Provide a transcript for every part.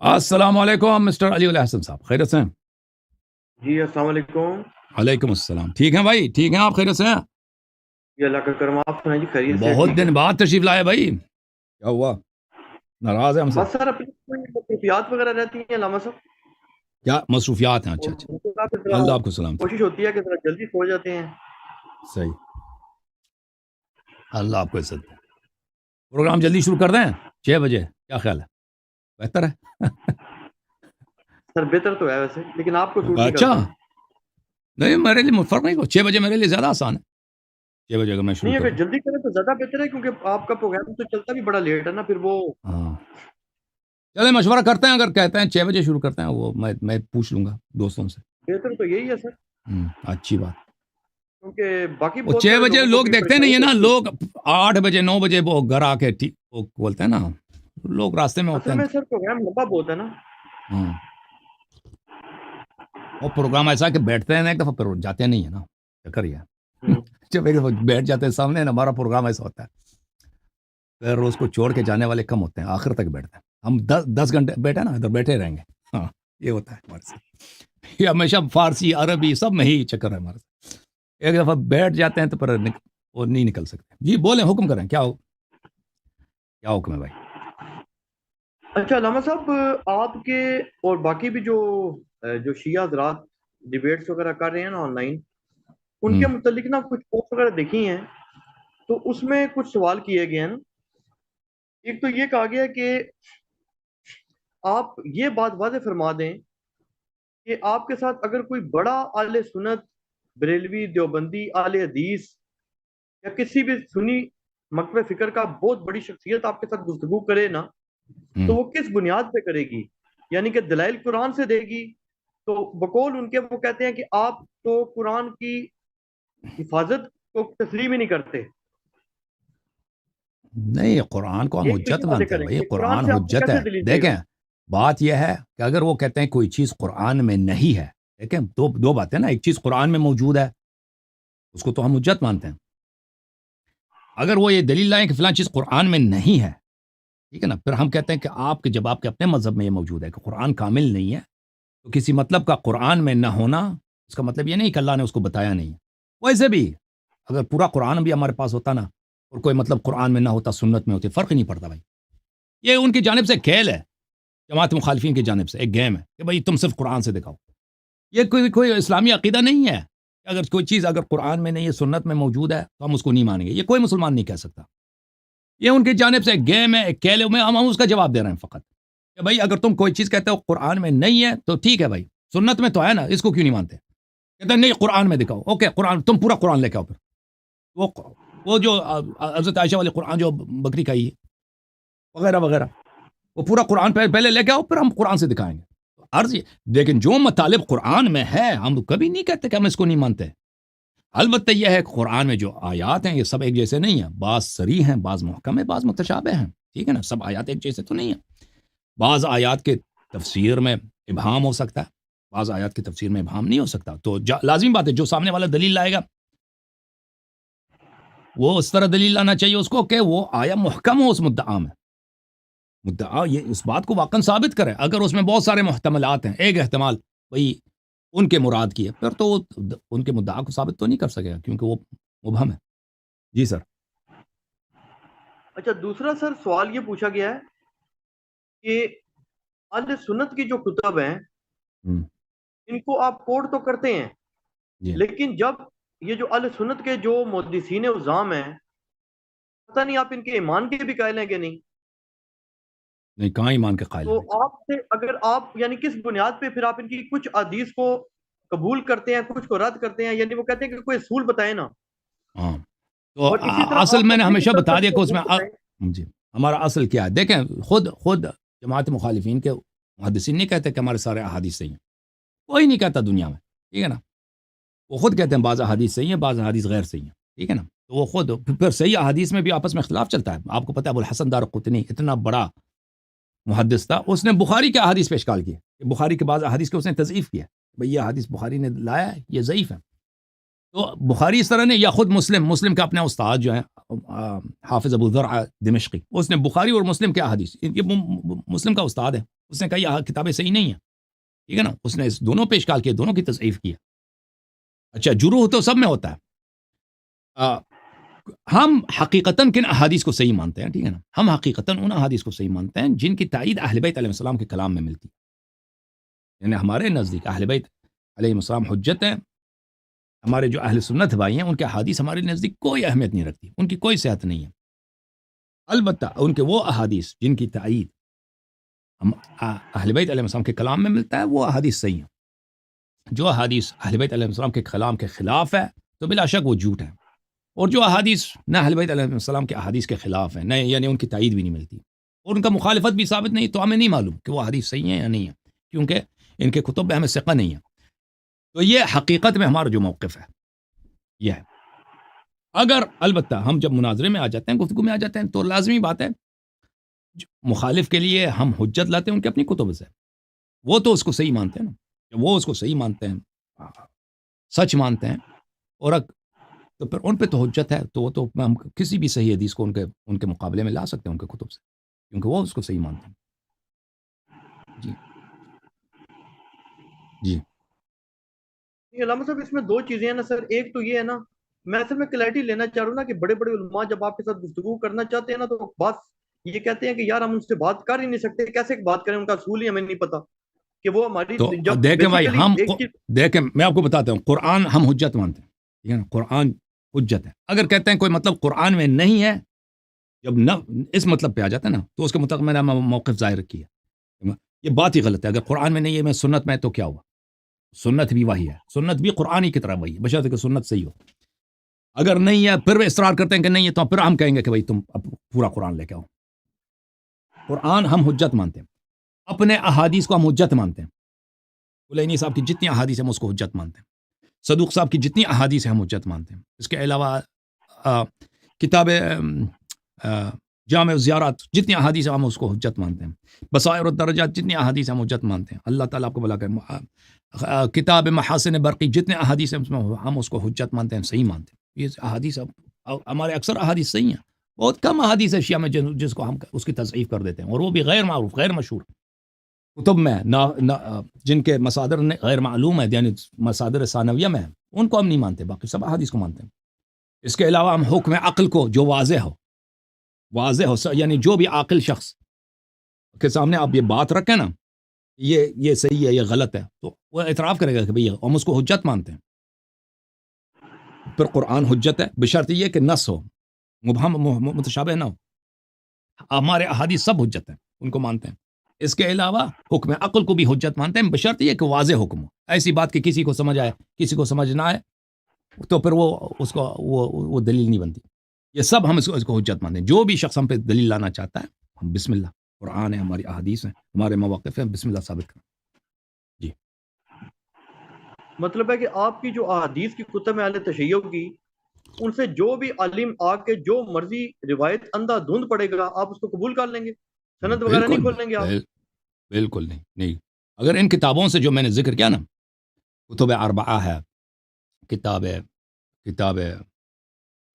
السلام علیکم مسٹر علی الحسن صاحب، خیریت سے ہیں؟ جی السلام علیکم. علیکم السلام. ٹھیک ہیں بھائی؟ ٹھیک ہیں آپ؟ خیریت سے ہیں؟ جی اللہ کا کرم. آپ سنائیں جی خیریت سے؟ بہت ٹھیک ہے. دن بعد تشریف لائے بھائی، کیا ہوا؟ ناراض ہے ہم سے؟ بس سر اپنی کوئی مصروفیات وغیرہ رہتی ہیں علامہ صاحب. کیا مصروفیات ہیں؟ اچھا اور اچھا، مجھے کہا کہ ذرا اللہ آپ کو سلامت. کوشش ہوتی ہے کہ ذرا جلدی سو جاتے ہیں. صحیح، اللہ آپ کو عزت دے. پروگرام جلدی شروع کر دیں 6 بجے، کیا خیال ہے؟ بہتر ہے؟ سر بہتر تو ہے ویسے، لیکن آپ کو سوٹ نہیں اچھا، کرتا نا. نہیں میرے لیے فرق نہیں، 6 بجے میرے لیے زیادہ آسان ہے. 6 بجے اگر میں شروع نہیں کر اگر دوں. جلدی کریں تو زیادہ بہتر ہے، کیونکہ آپ کا پروگرام تو چلتا بھی بڑا لیٹ ہے نا پھر وہ. ہاں چلے مشورہ کرتے ہیں، اگر کہتے ہیں 6 بجے شروع کرتے ہیں، وہ میں پوچھ لوں گا دوستوں سے. بہتر تو یہی ہے سر، اچھی بات. کیونکہ باقی وہ بہت 6 سارے بجے لوگوں کو لوگ بھی دیکھتے پریشانی نہیں ہے نا، ہوتی ہے. لوگ 8 بجے 9 بجے وہ گھر آ کے ٹھیک وہ بولتے ہیں نا، لوگ راستے میں ہوتے اصل ہیں. میں سر پروگرام لمبا بہت ہے نا. ہاں وہ پروگرام ایسا کہ بیٹھتے ہیں نا ایک دفعہ پھر جاتے نہیں ہے نا، چکر یہ ہے. جب ایک دفعہ بیٹھ جاتے ہیں سامنے نا، ہمارا پروگرام ایسا ہوتا ہے، پھر روز کو چھوڑ کے جانے والے کم ہوتے ہیں، آخر تک بیٹھتے ہیں. ہم 10 گھنٹے بیٹھے نا ادھر بیٹھے رہیں گے. ہاں یہ ہوتا ہے ہمارے ساتھ، یہ ہمیشہ فارسی عربی سب میں ہی چکر ہے ہمارے ساتھ. ایک دفعہ بیٹھ جاتے ہیں تو پھر وہ نہیں نکل سکتے. جی بولیں، حکم کریں، کیا حکم ہے بھائی؟ اچھا علامہ صاحب، آپ کے اور باقی بھی جو شیعہ حضرات ڈیبیٹس وغیرہ کر رہے ہیں نا آن لائن، ان کے متعلق نا کچھ پوسٹ وغیرہ دیکھی ہیں، تو اس میں کچھ سوال کیے گئے ہیں نا. ایک تو یہ کہا گیا کہ آپ یہ بات واضح فرما دیں کہ آپ کے ساتھ اگر کوئی بڑا اہل سنت، بریلوی، دیوبندی، اہل حدیث یا کسی بھی سنی مکتب فکر کا بہت بڑی شخصیت آپ کے ساتھ گفتگو کرے نا، تو وہ کس بنیاد پہ کرے گی؟ یعنی کہ دلائل قرآن سے دے گی؟ تو بقول ان کے وہ کہتے ہیں کہ آپ تو قرآن کی حفاظت کو تسلیم ہی نہیں کرتے. نہیں، قرآن کو ہم ایک تو حجت یہ واضح مانتے ہیں کریں بھائی، کہ قرآن قرآن سے آپ کو حجت ہے. کیسے دلیل دے دیکھیں گا. بات یہ ہے کہ اگر وہ کہتے ہیں کوئی چیز قرآن میں نہیں ہے، دیکھیں دو باتیں نا، ایک چیز قرآن میں موجود ہے اس کو تو ہم حجت مانتے ہیں. اگر وہ یہ دلیل لائیں کہ فلاں چیز قرآن میں نہیں ہے، ٹھیک ہے نا، پھر ہم کہتے ہیں کہ جب آپ کے اپنے مذہب میں یہ موجود ہے کہ قرآن کامل نہیں ہے، تو کسی مطلب کا قرآن میں نہ ہونا اس کا مطلب یہ نہیں کہ اللہ نے اس کو بتایا نہیں. ویسے بھی اگر پورا قرآن بھی ہمارے پاس ہوتا نا اور کوئی مطلب قرآن میں نہ ہوتا، سنت میں ہوتی، فرق ہی نہیں پڑتا بھائی. یہ ان کی جانب سے کھیل ہے، جماعت مخالفین کی جانب سے ایک گیم ہے کہ بھائی تم صرف قرآن سے دکھاؤ. یہ کوئی اسلامی عقیدہ نہیں ہے. اگر کوئی چیز اگر قرآن میں نہیں ہے، سنت میں موجود ہے، تو ہم اس کو نہیں مانیں گے. یہ کوئی مسلمان نہیں کہہ سکتا. یہ ان کی جانب سے ایک گیم ہے، ایک کھیل ہے. ہم اس کا جواب دے رہے ہیں فقط کہ بھائی اگر تم کوئی چیز کہتے ہو قرآن میں نہیں ہے تو ٹھیک ہے بھائی، سنت میں تو ہے نا، اس کو کیوں نہیں مانتے؟ کہتے ہیں نہیں قرآن میں دکھاؤ. اوکے قرآن، تم پورا قرآن لے کے آؤ. پھر وہ جو حضرت عائشہ والے قرآن جو بکری کھائی وغیرہ وغیرہ، وہ پورا قرآن پہلے لے کے آؤ، پھر ہم قرآن سے دکھائیں گے. عرض یہ، لیکن جو مطالب قرآن میں ہے ہم کبھی نہیں کہتے کہ ہم اس کو نہیں مانتے. البتہ یہ ہے کہ قرآن میں جو آیات ہیں یہ سب ایک جیسے نہیں ہیں، بعض صریح ہیں، بعض محکم ہیں، بعض متشابہ ہیں. ٹھیک ہے نا، سب آیات ایک جیسے تو نہیں ہیں. بعض آیات کے تفسیر میں ابہام ہو سکتا ہے، بعض آیات کی تفسیر میں ابہام نہیں ہو سکتا. تو لازمی بات ہے جو سامنے والا دلیل لائے گا وہ اس طرح دلیل لانا چاہیے اس کو کہ وہ آیا محکم ہو اس مدعا میں. مدعا یہ اس بات کو واقعا ثابت کرے. اگر اس میں بہت سارے محتملات ہیں، ایک احتمال وہی ان کے مراد کی ہے، پھر تو وہ ان کے مدعا کو ثابت تو نہیں کر سکے گا کیونکہ وہ مبہم ہے. جی سر. اچھا دوسرا سر سوال یہ پوچھا گیا ہے کہ اہل سنت کی جو کتب ہیں ان کو آپ کوٹ تو کرتے ہیں، جی لیکن جب یہ جو اہل سنت کے جو محدثین عظام ہیں، پتہ نہیں آپ ان کے ایمان کے بھی قائل ہیں کہ نہیں. نہیں، کہاں ایمان کے قائل تو ہیں؟ آپ سے اگر آپ یعنی کس بنیاد پہ پھر آپ ان کی کچھ حدیث کو قبول کرتے ہیں، کچھ کو رد کرتے ہیں؟ یعنی وہ کہتے ہیں کہ کوئی اصول بتائیں نا. ہاں تو اور اسی طرح اصل آپ میں نے اپنی ہمیشہ کتاب بتا کا دیا بھی کہ اس اصول میں بتائیں. جی ہمارا اصل کیا ہے. دیکھیں خود جماعت مخالفین کے محدثین نہیں کہتے کہ ہمارے سارے احادیث صحیح ہیں. کوئی نہیں کہتا دنیا میں، ٹھیک ہے نا. وہ خود کہتے ہیں بعض احادیث صحیح ہیں، بعض احادیث غیر صحیح ہیں، ٹھیک ہے نا. تو وہ خود پھر صحیح احادیث میں بھی آپس میں اختلاف چلتا ہے. آپ کو پتہ ہے ابوالحسن دارقطنی اتنا بڑا محدث تھا، اس نے بخاری کے احادیث پہ اشکال کیا. بخاری کے بعض احادیث کے اس نے تضعیف کیا، بھئی یہ احادیث بخاری نے لایا ہے، یہ ضعیف ہے. تو بخاری اس طرح نے، یا خود مسلم کا اپنے استاد جو ہیں حافظ ابو ذرع دمشقی، اس نے بخاری اور مسلم کے احادیث، یہ مسلم کا استاد ہے، اس نے کہا یہ کتابیں صحیح نہیں ہیں، ٹھیک ہے نا، اس نے دونوں پہ اشکال کیے، دونوں کی تضعیف کیا۔ اچھا جروح تو سب میں ہوتا ہے، ہم حقیقتاً کن احادیث کو صحیح مانتے ہیں، ٹھیک ہے نا، ہم حقیقتاً ان احادیث کو صحیح مانتے ہیں جن کی تائید اہل بیت علیہ السلام کے کلام میں ملتی ہے، یعنی ہمارے نزدیک اہل بیت علیہ السلام حجت ہیں، ہمارے جو اہل سنت بھائی ہیں ان کے احادیث ہمارے نزدیک کوئی اہمیت نہیں رکھتی، ان کی کوئی صحت نہیں ہے، البتہ ان کے وہ احادیث جن کی تائید ہم اہل بیت علیہ السلام کے کلام میں ملتا ہے وہ احادیث صحیح ہیں۔ جو احادیث اہل بیت علیہ السلام کے کلام کے خلاف ہے تو بلا شک وہ جھوٹ ہے، اور جو احادیث نہ اہل بیت علیہ السلام کے احادیث کے خلاف ہیں، نہ یعنی ان کی تائید بھی نہیں ملتی اور ان کا مخالفت بھی ثابت نہیں، تو ہمیں نہیں معلوم کہ وہ احادیث صحیح ہیں یا نہیں ہیں، کیونکہ ان کے کتب میں ہمیں ثقہ نہیں ہے۔ تو یہ حقیقت میں ہمارا جو موقف ہے یہ ہے۔ اگر البتہ ہم جب مناظرے میں آ جاتے ہیں، گفتگو میں آ جاتے ہیں، تو لازمی بات ہے مخالف کے لیے ہم حجت لاتے ہیں ان کے اپنی کتب سے، وہ تو اس کو صحیح مانتے ہیں نا، وہ اس کو صحیح مانتے ہیں، سچ مانتے ہیں، اور تو پھر ان پہ تو حجت ہے، تو وہ تو ہم کسی بھی صحیح حدیث کو ان کے مقابلے میں لا سکتے ہیں ان کے کتب سے، کیونکہ وہ اس کو صحیح مانتے ہیں۔ جی جی علامہ صاحب اس میں دو چیزیں ہیں نا سر، ایک تو یہ ہے نا، میں اصل میں کلیئرٹی لینا چاہ رہا ہوں نا کہ بڑے بڑے علماء جب آپ کے ساتھ گفتگو کرنا چاہتے ہیں نا تو بات یہ کہتے ہیں کہ یار ہم ان سے بات کر ہی نہیں سکتے، کیسے بات کریں، ان کا اصول ہی ہمیں نہیں پتا کہ وہ ہماری تو جب دیکھیں بھائی، بیسیکلی ہم ایک چیز دیکھیں میں آپ کو بتاتا ہوں، قرآن ہم حجت مانتے ہیں، ٹھیک ہے نا، قرآن حجت ہے، اگر کہتے ہیں کوئی مطلب قرآن میں نہیں ہے، جب نہ اس مطلب پہ آ جاتا ہے نا تو اس کے مطابق میں نے موقف ظاہر کیا، یہ بات ہی غلط ہے، اگر قرآن میں نہیں ہے میں سنت میں، تو کیا ہوا، سنت بھی وہی ہے، سنت بھی قرآن ہی کی طرح وہی ہے، بشرط کہ سنت صحیح ہو، اگر نہیں ہے پھر وہ اصرار کرتے ہیں کہ نہیں ہے، تو پھر ہم کہیں گے کہ بھائی تم اب پورا قرآن لے کے آؤ۔ قرآن ہم حجت مانتے ہیں، اپنے احادیث کو ہم حجت مانتے ہیں، کلینی صاحب کی جتنی احادیث ہیں ہم اس کو حجت مانتے ہیں، صدوق صاحب کی جتنی احادیث ہیں ہم حجت مانتے ہیں، اس کے علاوہ کتاب جامع الزیارات جتنی احادیث ہیں ہم اس کو حجت مانتے ہیں، بصائر الدرجات جتنی احادیث ہیں ہم حجت مانتے ہیں، اللہ تعالیٰ آپ کو بلا کر کتاب محاسن برقی جتنے احادیث ہیں ہم اس کو حجت مانتے ہیں، صحیح مانتے ہیں، یہ احادیث ہمارے اکثر احادیث صحیح ہیں، بہت کم احادیث ہے شیعہ میں جس کو ہم اس کی تضعیف کر دیتے ہیں، اور وہ بھی غیر معروف غیر مشہور کتب میں جن کے مصادر غیر معلوم ہے، یعنی مصادر ثانویہ میں ان کو ہم نہیں مانتے، باقی سب احادیث کو مانتے ہیں۔ اس کے علاوہ ہم حکم عقل کو جو واضح ہو یعنی جو بھی عاقل شخص کے سامنے آپ یہ بات رکھیں نا یہ صحیح ہے یہ غلط ہے، تو وہ اعتراف کرے گا کہ بھئی ہم اس کو حجت مانتے ہیں، پھر قرآن حجت ہے بشرط یہ کہ نص ہو، مبہم متشابہ نہ ہو، ہمارے احادیث سب حجت ہیں، ان کو مانتے ہیں۔ اس کے علاوہ حکم عقل کو بھی حجت مانتے ہیں بشرط یہ کہ واضح حکم ہو، ایسی بات کہ کسی کو سمجھ آئے کسی کو سمجھ نہ آئے تو پھر وہ اس کو وہ دلیل نہیں بنتی، یہ سب ہم اس کو حجت مانتے ہیں۔ جو بھی شخص ہم پہ دلیل لانا چاہتا ہے ہم بسم اللہ، قرآن ہے، ہماری احادیث ہیں، ہمارے مواقف ہیں، بسم اللہ ثابت کریں۔ جی مطلب ہے کہ آپ کی جو احادیث کی کتب میں اہل تشیع کی، ان سے جو بھی عالم آ کے جو مرضی روایت اندھا دھند پڑے گا آپ اس کو قبول کر لیں گے، سند وغیرہ نہیں کھولیں گے آپ؟ بالکل نہیں، اگر ان کتابوں سے جو میں نے ذکر کیا نا، کتب اربعہ ہے، کتاب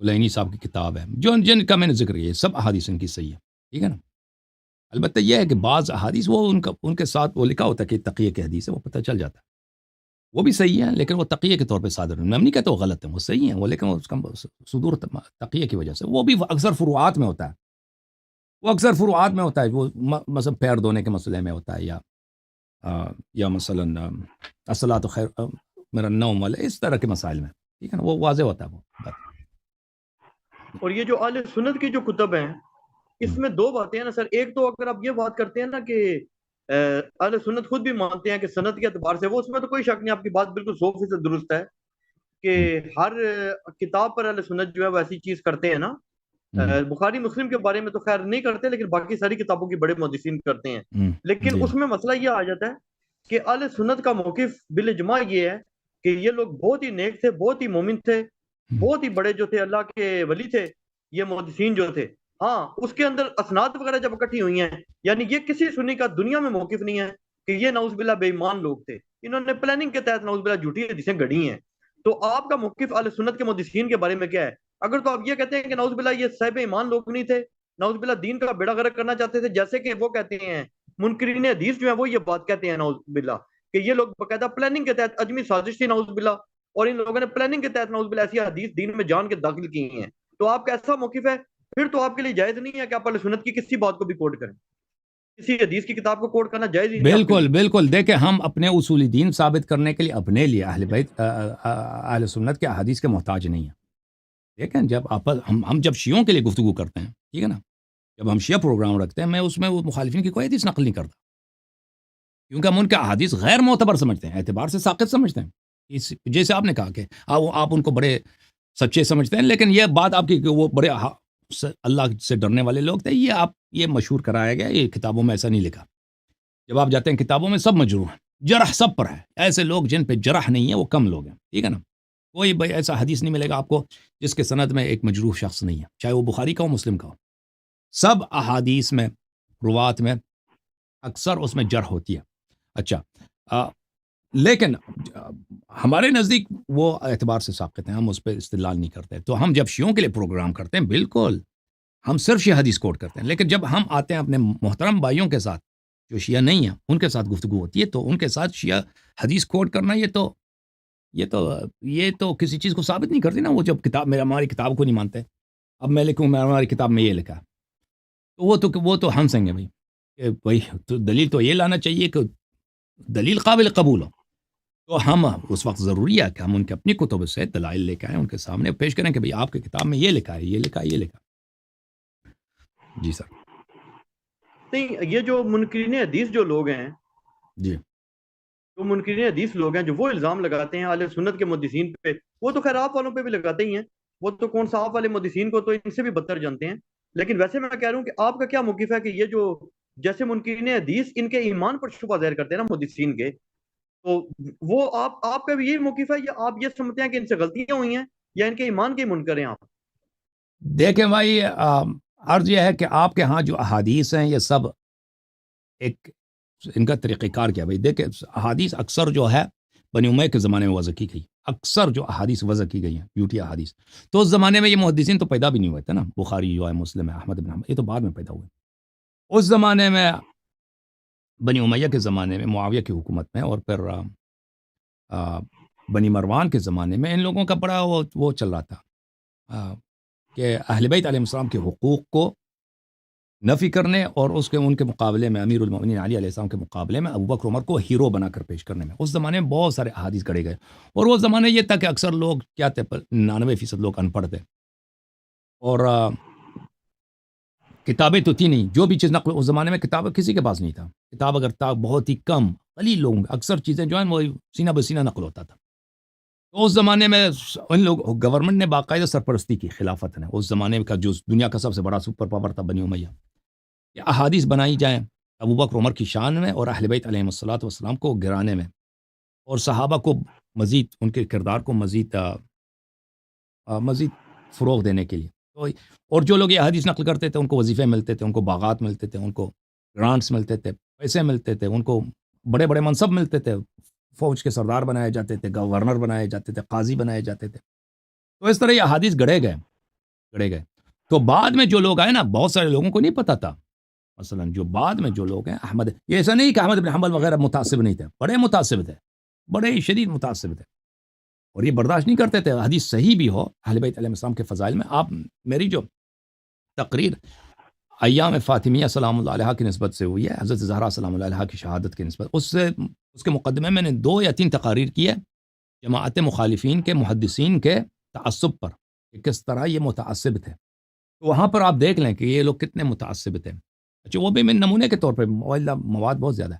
کلینی صاحب کی کتاب ہے، جن کا میں نے ذکر کیا سب احادیث ان کی صحیح ہے، ٹھیک ہے نا، البتہ یہ ہے کہ بعض احادیث وہ ان کے ساتھ وہ لکھا ہوتا ہے کہ تقیہ کی حدیث ہے، وہ پتہ چل جاتا ہے وہ بھی صحیح ہے، لیکن وہ تقیہ کے طور پہ صادر میں نہیں کہتا وہ غلط ہے، وہ صحیح ہے وہ، لیکن اس کا صدور تقیہ کی وجہ سے، وہ بھی اکثر فروعات میں ہوتا ہے، وہ مثلا پیر دھونے کے مسئلے میں ہوتا ہے، یا مثلا الصلاۃ خیر من النوم والے اس طرح کے مسائل میں، ٹھیک ہے نا، وہ واضح ہوتا ہے وہ بات۔ اور یہ جو اہل سنت کی جو کتب ہیں اس میں دو باتیں ہیں نا سر، ایک تو اگر آپ یہ بات کرتے ہیں نا کہ اہل سنت خود بھی مانتے ہیں کہ سند کے اعتبار سے وہ، اس میں تو کوئی شک نہیں، آپ کی بات بالکل 100% درست ہے کہ ہر کتاب پر اہل سنت جو ہے وہ ایسی چیز کرتے ہیں نا، بخاری مسلم کے بارے میں تو خیر نہیں کرتے، لیکن باقی ساری کتابوں کی بڑے محدثین کرتے ہیں، لیکن اس میں مسئلہ یہ آ جاتا ہے کہ اہل سنت کا موقف بالاجماع یہ ہے کہ یہ لوگ بہت ہی نیک تھے، بہت ہی مومن تھے، بہت ہی بڑے جو تھے اللہ کے ولی تھے یہ محدثین جو تھے، ہاں اس کے اندر اسناد وغیرہ جب اکٹھی ہوئی ہیں، یعنی یہ کسی سنی کا دنیا میں موقف نہیں ہے کہ یہ نعوذ باللہ بے ایمان لوگ تھے، انہوں نے پلاننگ کے تحت نعوذ باللہ جھوٹی حدیثیں گڑھی ہیں، تو آپ کا موقف اہل سنت کے محدثین کے بارے میں کیا ہے اگر تو آپ یہ کہتے ہیں کہ نعوذ باللہ یہ صاحب ایمان لوگ نہیں تھے، نعوذ باللہ دین کا بیڑا غرق کرنا چاہتے تھے، جیسے کہ وہ کہتے ہیں منکرین حدیث جو ہیں وہ یہ بات کہتے ہیں نعوذ باللہ کہ یہ لوگ باقاعدہ پلاننگ کے تحت، اجمی سازش تھی نعوذ باللہ، اور ان لوگوں نے پلاننگ کے تحت نعوذ باللہ ایسی حدیث دین میں جان کے داخل کی ہیں. تو آپ کا ایسا موقف ہے، پھر تو آپ کے لیے جائز نہیں ہے کہ آپ اہل سنت کی کسی بات کو بھی کوٹ کریں، کسی حدیث کی کتاب کو کوٹ کرنا جائز ہی نہیں آپ کے بالکل لیے. بالکل. دیکھیں ہم اپنے اصول دین ثابت کرنے کے لیے اپنے لیے اہل بیت اہل سنت کے احادیث کے محتاج نہیں ہیں. دیکھیں جب ہم جب شیعوں کے لیے گفتگو کرتے ہیں، ٹھیک ہے نا، جب ہم شیعہ پروگرام رکھتے ہیں، میں اس میں وہ مخالفین کی کوئی حدیث نقل نہیں کرتا، کیونکہ ہم ان کے احادیث غیر معتبر سمجھتے ہیں، اعتبار سے ساقط سمجھتے ہیں. جیسے آپ نے کہا کہ آپ ان کو بڑے سچے سمجھتے ہیں، لیکن یہ بات آپ کی کہ وہ بڑے اللہ سے ڈرنے والے لوگ تھے، یہ مشہور کرایا گیا، یہ کتابوں میں ایسا نہیں لکھا. جب آپ جاتے ہیں کتابوں میں سب مجروح ہیں، جرح سب پر ہے. ایسے لوگ جن پہ جرح نہیں ہے وہ کم لوگ ہیں، ٹھیک ہے نا. کوئی بھائی ایسا حدیث نہیں ملے گا آپ کو جس کے سند میں ایک مجروح شخص نہیں ہے، چاہے وہ بخاری کا ہو مسلم کا ہو. سب احادیث میں، روات میں اکثر اس میں جرح ہوتی ہے. اچھا لیکن ہمارے نزدیک وہ اعتبار سے ساقط ہیں، ہم اس پہ استدلال نہیں کرتے. تو ہم جب شیعوں کے لیے پروگرام کرتے ہیں، بالکل ہم صرف شیعہ حدیث کوٹ کرتے ہیں. لیکن جب ہم آتے ہیں اپنے محترم بھائیوں کے ساتھ جو شیعہ نہیں ہیں، ان کے ساتھ گفتگو ہوتی ہے، تو ان کے ساتھ شیعہ حدیث کوٹ کرنا یہ تو کسی چیز کو ثابت نہیں کرتی نا. وہ جب ہماری کتاب کو نہیں مانتے، اب میں لکھوں ہماری کتاب میں یہ لکھا ہے، تو وہ تو ہم سنگے بھائی کہ بھائی تو دلیل تو یہ لانا چاہیے کہ دلیل قابل قبول ہو. تو ہم اس وقت ضروری ہے کہ ہم ان کے اپنی کتب سے دلائل لے کے آئیں، ان کے سامنے پیش کریں کہ بھائی آپ کی کتاب میں یہ لکھا ہے، یہ لکھا ہے، یہ لکھا ہے. جی سر. نہیں، یہ جو منکرین حدیث جو لوگ ہیں، جی جو منکرین حدیث لوگ ہیں جو وہ الزام لگاتے ہیں اہل سنت کے محدثین پہ، وہ تو خیر آپ والوں پہ بھی لگاتے ہی ہیں. وہ تو کون سا آپ والے محدثین کو تو ان سے بھی بدتر جانتے ہیں. لیکن ویسے میں کہہ رہا ہوں کہ آپ کا کیا موقف ہے کہ یہ جو جیسے منکرین حدیث ان کے ایمان پر شبہ ظاہر کرتے ہیں نا محدثین کے، تو وہ آپ کا بھی یہی موقف ہے، یا آپ یہ سمجھتے ہیں کہ ان سے غلطیاں ہوئی ہیں، یا ان کے ایمان کے منکر ہیں آپ؟ دیکھیں بھائی، عرض یہ ہے کہ آپ کے ہاں جو احادیث ہیں یہ سب ایک ان کا طریقہ کار کیا بھائی. دیکھیں احادیث اکثر جو ہے بنی امیہ کے زمانے میں وضع کی گئی، اکثر جو احادیث وضع کی گئی ہیں جھوٹی احادیث، تو اس زمانے میں یہ محدثین تو پیدا بھی نہیں ہوئے تھے نا. بخاری جو ہے، مسلم ہے، احمد بن حنبل، یہ تو بعد میں پیدا ہوئے. اس زمانے میں بنی امیہ کے زمانے میں، معاویہ کی حکومت میں، اور پھر بنی مروان کے زمانے میں ان لوگوں کا بڑا وہ چل رہا تھا کہ اہل بیت علیہ السلام کے حقوق کو نفی کرنے، اور ان کے مقابلے میں امیر المؤمنین علی علیہ السلام کے مقابلے میں ابو بکر عمر کو ہیرو بنا کر پیش کرنے میں. اس زمانے میں بہت سارے احادیث گڑے گئے، اور وہ زمانے یہ تھا کہ اکثر لوگ کیا تھے، 99% لوگ ان پڑھ تھے، اور کتابیں تو تھی نہیں. جو بھی چیز نقل، اس زمانے میں کتاب کسی کے پاس نہیں تھا. کتاب اگر تھا بہت ہی کم، قلیل لوگوں، اکثر چیزیں جو ہیں وہ سینہ بسینہ نقل ہوتا تھا. تو اس زمانے میں ان لوگ گورنمنٹ نے باقاعدہ سرپرستی کی، خلافت نے، اس زمانے کا جو دنیا کا سب سے بڑا سپر پاور تھا بنی امیہ، کہ احادیث بنائی جائیں ابو بکر عمر کی شان میں اور اہل بیت علیہ السلام کو گرانے میں، اور صحابہ کو مزید ان کے کردار کو مزید فروغ دینے کے لیے. تو اور جو لوگ یہ حدیث نقل کرتے تھے ان کو وظیفے ملتے تھے، ان کو باغات ملتے تھے، ان کو گرانٹس ملتے تھے، پیسے ملتے تھے، ان کو بڑے بڑے منصب ملتے تھے، فوج کے سردار بنائے جاتے تھے، گورنر بنائے جاتے تھے، قاضی بنائے جاتے تھے. تو اس طرح یہ حدیث گڑے گئے. تو بعد میں جو لوگ آئے نا، بہت سارے لوگوں کو نہیں پتا تھا. مثلا جو بعد میں جو لوگ ہیں، یہ ایسا نہیں کہ احمد بن حنبل وغیرہ متعصب نہیں تھے، بڑے متعصب تھے، بڑے ہی شدید متعصب تھے، اور یہ برداشت نہیں کرتے تھے حدیث صحیح بھی ہو اہل بیت علیہ السلام کے فضائل میں. آپ میری جو تقریر ایام فاطمیہ سلام اللہ علیہ کی نسبت سے ہوئی ہے، حضرت زہرا سلام اللہ علیہ کی شہادت کی نسبت، اس کے مقدمے میں نے 2 یا 3 تقاریر کی ہے جماعت مخالفین کے محدثین کے تعصب پر، کہ کس طرح یہ متعصب تھے. تو وہاں پر آپ دیکھ لیں کہ یہ لوگ کتنے متعصب تھے. اچھا، وہ بھی میں نمونے کے طور پہ، مواد بہت زیادہ ہے.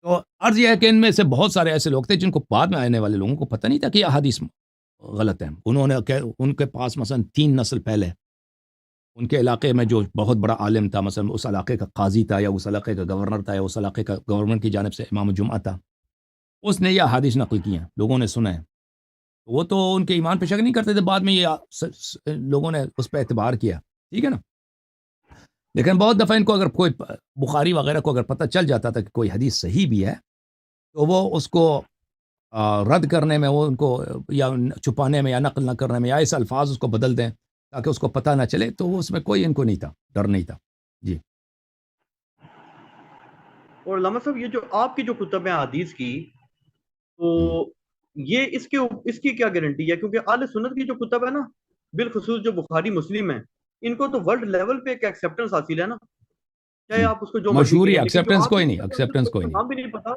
تو عرض یہ ہے کہ ان میں سے بہت سارے ایسے لوگ تھے جن کو بعد میں آنے والے لوگوں کو پتہ نہیں تھا کہ یہ احادیث غلط ہیں. ان کے پاس مثلا 3 نسل پہلے ان کے علاقے میں جو بہت بڑا عالم تھا، مثلا اس علاقے کا قاضی تھا، یا اس علاقے کا گورنر تھا، یا اس علاقے کا گورنمنٹ کی جانب سے امام جمعہ تھا، اس نے یہ احادیث نقل کی ہیں، لوگوں نے سنا ہے. وہ تو ان کے ایمان پہ شک نہیں کرتے تھے، بعد میں یہ لوگوں نے اس پہ اعتبار کیا، ٹھیک ہے نا. لیکن بہت دفعہ ان کو اگر کوئی بخاری وغیرہ کو اگر پتہ چل جاتا تھا کہ کوئی حدیث صحیح بھی ہے، تو وہ اس کو رد کرنے میں، وہ ان کو یا چھپانے میں یا نقل نہ کرنے میں، یا ایسے الفاظ اس کو بدل دیں تاکہ اس کو پتہ نہ چلے، تو وہ اس میں کوئی ان کو نہیں تھا، ڈر نہیں تھا. جی. اور علامہ صاحب یہ جو آپ کی جو کتب ہیں حدیث کی، تو یہ اس کی کیا گارنٹی ہے؟ کیونکہ اہل سنت کی جو کتب ہے نا، بالخصوص جو بخاری مسلم ہیں، ان کو تو ورلڈ لیول پہ ایک ایکسیپٹنس حاصل ہے نا، چاہے آپ اس کو جو مرضی مشہوری کہیں. لیکن جو ایکسیپٹنس آپ کی کوئی نہیں، کتب ہے ان ایکسیپٹنس کو کوئی نہیں. نام بھی نہیں پتا.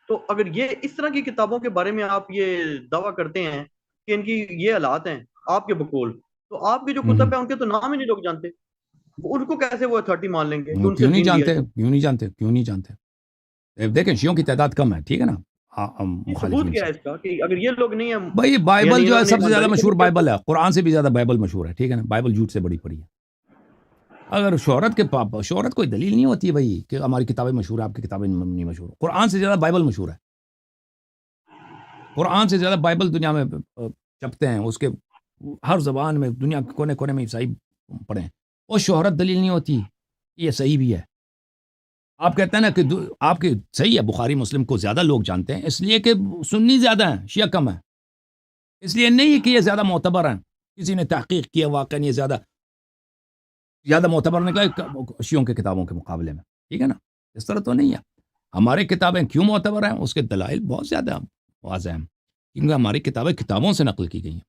تو اگر یہ اس طرح کی کتابوں کے بارے میں آپ یہ دعویٰ کرتے ہیں کہ ان کی یہ حالات ہیں آپ کے بقول، تو آپ کی جو کتب ہے ان کے تو نام ہی نہیں لوگ جانتے، ان کو کیسے وہ اتھارٹی مان لیں گے کہ ان سے کیوں نہیں دین لیا جانتے؟ جائے؟ کیوں نہیں جانتے؟ کیوں نہیں جانتے؟ دیکھیں شیعوں کی تعداد کم ہے، ٹھیک ہے نا، یہ ثبوت مخالفین کیا سے. ہے اس کا کہ اگر یہ لوگ نہیں ہیں، بھائی بائبل یعنی جو ہے انہوں نے سب سے زیادہ ایمانداری سے مشہور نہیں کیا؟ بائبل ہے، قرآن سے بھی زیادہ بائبل مشہور ہے، ٹھیک ہے نا. بائبل جھوٹ سے بڑی پڑی ہے. اگر شہرت کوئی دلیل نہیں ہوتی ہے بھائی کہ ہماری کتابیں مشہور ہیں، آپ کی کتابیں نہیں مشہور. قرآن سے زیادہ بائبل مشہور ہے. قرآن سے زیادہ بائبل دنیا میں چھپتے ہیں، اس کے ہر زبان میں، دنیا کے کونے کونے میں عیسائی پڑھیں. اور شہرت دلیل نہیں ہوتی. یہ صحیح بھی ہے. آپ کہتے ہیں نا کہ آپ کی صحیح ہے، بخاری مسلم کو زیادہ لوگ جانتے ہیں اس لیے کہ سنی زیادہ ہیں، شیعہ کم ہے. اس لیے نہیں کہ یہ زیادہ معتبر ہیں. کسی نے تحقیق کیا واقعا یہ زیادہ معتبر نکلا شیعوں کے کتابوں کے مقابلے میں، ٹھیک ہے نا. اس طرح تو نہیں ہے. ہماری کتابیں کیوں معتبر ہیں؟ اس کے دلائل بہت زیادہ واضح ہیں، کیونکہ ہماری کتابیں کتابوں سے نقل کی گئی ہیں.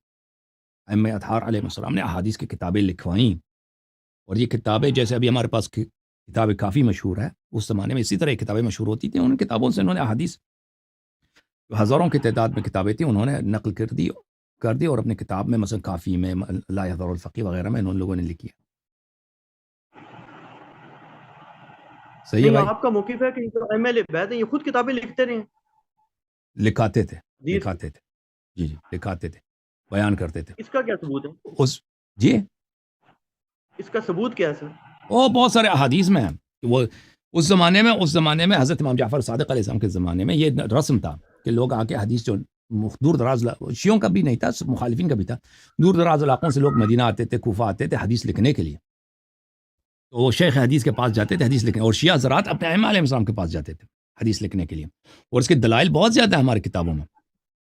ائمہ اطہار علیہ السلام نے احادیث کی کتابیں لکھوائیں، اور یہ کتابیں جیسے ابھی ہمارے پاس کتابیں کافی مشہور ہے، اس زمانے میں اسی طرح کتابیں مشہور ہوتی تھیں. ان کتابوں سے انہوں نے احادیث، جو ہزاروں کی تعداد میں کتابیں تھیں، انہوں نے نقل کر دی اور اپنی کتاب میں مثلا کافی میں، لا یضر الفقی وغیرہ میں ان لوگوں نے لکھی ہے. صحیح ہے نہیں، بھائی. آپ کا موقف ہے کہ ایم ایل اے بیت ہیں یہ خود کتابیں لکھتے رہے ہیں لکھاتے تھے، حدیث کی؟ لکھاتے تھے. جی لکھاتے تھے، بیان کرتے تھے. اس کا کیا ثبوت ہے؟ جی اس کا ثبوت کیا ہے سر؟ وہ بہت سارے احادیث میں ہیں کہ وہ اس زمانے میں حضرت امام جعفر صادق علیہ السلام کے زمانے میں یہ رسم تھا کہ لوگ آ کے حدیث، جو دور دراز شیعوں کا بھی نہیں تھا، مخالفین کا بھی تھا، دور دراز علاقوں سے لوگ مدینہ آتے تھے، کوفہ آتے تھے حدیث لکھنے کے لیے. تو وہ شیخ حدیث کے پاس جاتے تھے حدیث لکھنے، اور شیعہ حضرات اپنے ائمہ علیہ السلام کے پاس جاتے تھے حدیث لکھنے کے لیے. اور اس کے دلائل بہت زیادہ ہیں ہماری کتابوں میں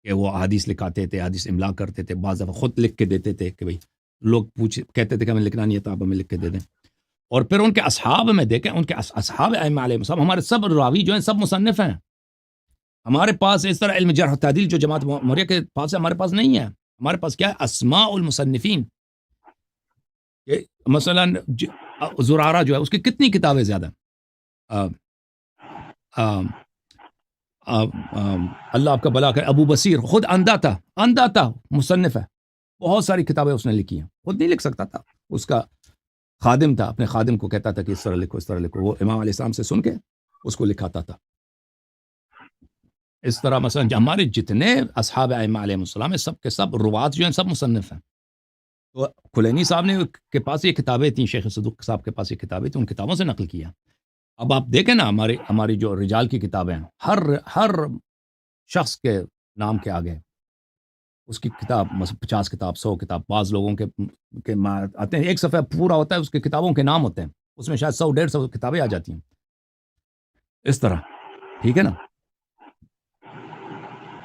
کہ وہ حدیث لکھاتے تھے، حدیث املا کرتے تھے، بعض دفعہ خود لکھ کے دیتے تھے کہ بھئی لوگ کہتے تھے کہ ہمیں لکھنا نہیں ہے تو آپ ہمیں لکھ کے دے دیں. اور پھر ان کے اصحاب میں دیکھیں، ان کے اصحاب ائمہ علیہ السلام، ہمارے سب راوی جو ہیں سب مصنف ہیں. ہمارے پاس اس طرح علم جرح و تعدیل جو جماعت موریہ کے پاس ہے، ہمارے پاس نہیں ہے. ہمارے پاس کیا ہے؟ اسماء المصنفین. مثلا زرارہ جو ہے اس کی کتنی کتابیں زیادہ، اللہ آپ کا بلا کرے، ابو بصیر خود اندھا تھا، مصنف ہے، بہت ساری کتابیں اس نے لکھی ہیں. خود نہیں لکھ سکتا تھا، اس کا خادم تھا، اپنے خادم کو کہتا تھا کہ اس طرح لکھو، اس طرح لکھو. وہ امام علیہ السلام سے سن کے اس کو لکھاتا تھا. اس طرح مثلا ہمارے جتنے اصحاب ائمہ علیہ السلام سب کے سب روات جو ہیں سب مصنف ہیں. تو کلینی صاحب نے کے پاس یہ کتابیں تھیں، شیخ صدوق صاحب کے پاس یہ کتابیں تھیں، ان کتابوں سے نقل کیا. اب آپ دیکھیں نا ہماری جو رجال کی کتابیں ہیں، ہر شخص کے نام کے آگے اس کی کتاب، مثلا 50 کتاب، 100 کتاب، بعض لوگوں کے آتے ہیں، ایک صفحہ پورا ہوتا ہے اس کے کتابوں کے نام ہوتے ہیں، اس میں شاید 100-150 کتابیں آ جاتی ہیں. اس طرح ٹھیک ہے نا.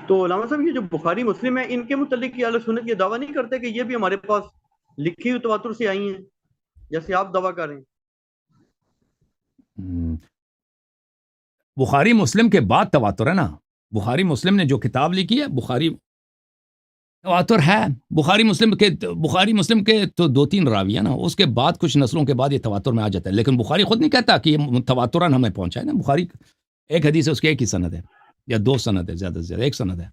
تو علامہ صاحب یہ جو بخاری مسلم ہے، ان کے متعلق یہ اہل سنت یہ دعویٰ نہیں کرتے کہ یہ بھی ہمارے پاس لکھی ہوئی تواتر سے آئی ہیں جیسے آپ دعویٰ کر رہے ہیں؟ بخاری مسلم کے بعد تواتر ہے نا. بخاری مسلم نے جو کتاب لکھی ہے، بخاری تواتر ہے. بخاری مسلم کے تو 2-3 راوی ہیں نا، اس کے بعد کچھ نسلوں کے بعد یہ تواتر میں آ جاتا ہے. لیکن بخاری خود نہیں کہتا کہ یہ تواتراً ہمیں پہنچا ہے نا. بخاری ایک حدیث ہے، اس کی ایک ہی سند ہے یا 2 سند ہے، زیادہ سے زیادہ 1 سند ہے.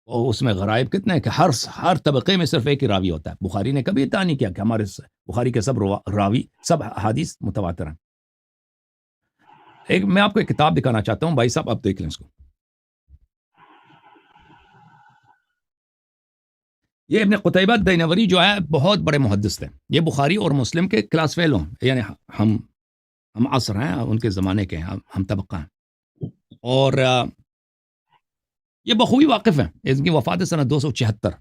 اور اس میں غرائب کتنے ہیں کہ ہر طبقے میں صرف ایک ہی راوی ہوتا ہے. بخاری نے کبھی ادعا نہیں کیا کہ ہمارے بخاری کے سب راوی، سب حدیث متواتر ہیں. میں آپ کو ایک کتاب دکھانا چاہتا ہوں بھائی صاحب، آپ دیکھ لیں اس کو. یہ ابن قتیبہ دینوری جو ہے بہت بڑے محدث تھے. یہ بخاری اور مسلم کے کلاس فیلو ہیں، یعنی ہم عصر ہیں، ان کے زمانے کے ہیں، ہم طبقہ ہیں. اور یہ بخوبی واقف ہیں. ان کی وفات سنہ 276،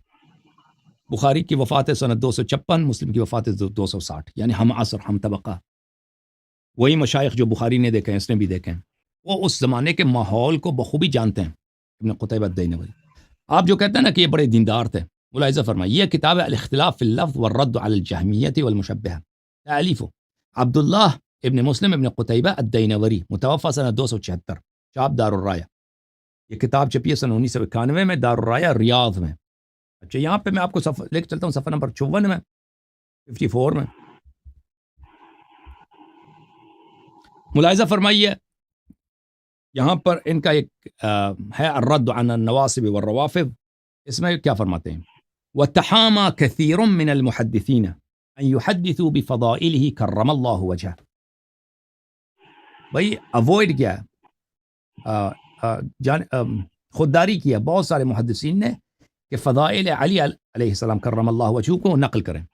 بخاری کی وفات سنہ 256، مسلم کی وفات 260، یعنی ہم عصر، ہم طبقہ. وہی مشائخ جو بخاری نے دیکھے ہیں اس نے بھی دیکھے ہیں. وہ اس زمانے کے ماحول کو بخوبی جانتے ہیں ابن قتیبہ دینوری. آپ جو کہتے ہیں نا کہ یہ بڑے دیندار تھے، ملاحظہ فرمائیے یہ کتاب ہے الاختلاف فی اللفظ والرد علی الجہمیۃ والمشبہہ، تالیف عبداللہ ابن مسلم ابن قتیبہ الدینوری، متوفی سنہ 276، چاپ دار الرایہ۔ یہ کتاب چھپی ہے سنہ 1991 میں دار الرایہ ریاض میں۔ اچھا یہاں پہ میں آپ کو صفحہ لے کے چلتا ہوں، صفحہ نمبر 54 میں، 54 میں ملاحظہ فرمائیے، یہاں پر ان کا ایک ہے الرد عن النواصب والروافض، اس میں کیا فرماتے ہیں؟ وتحامى كثير من المحدثين ان يحدثوا بفضائله کرم اللہ وجهه۔ بھائی اوائڈ کیا ہے، خودداری کیا بہت سارے محدثین نے کہ فضائل علی علیہ السلام کرم اللہ وجهه کو نقل کریں،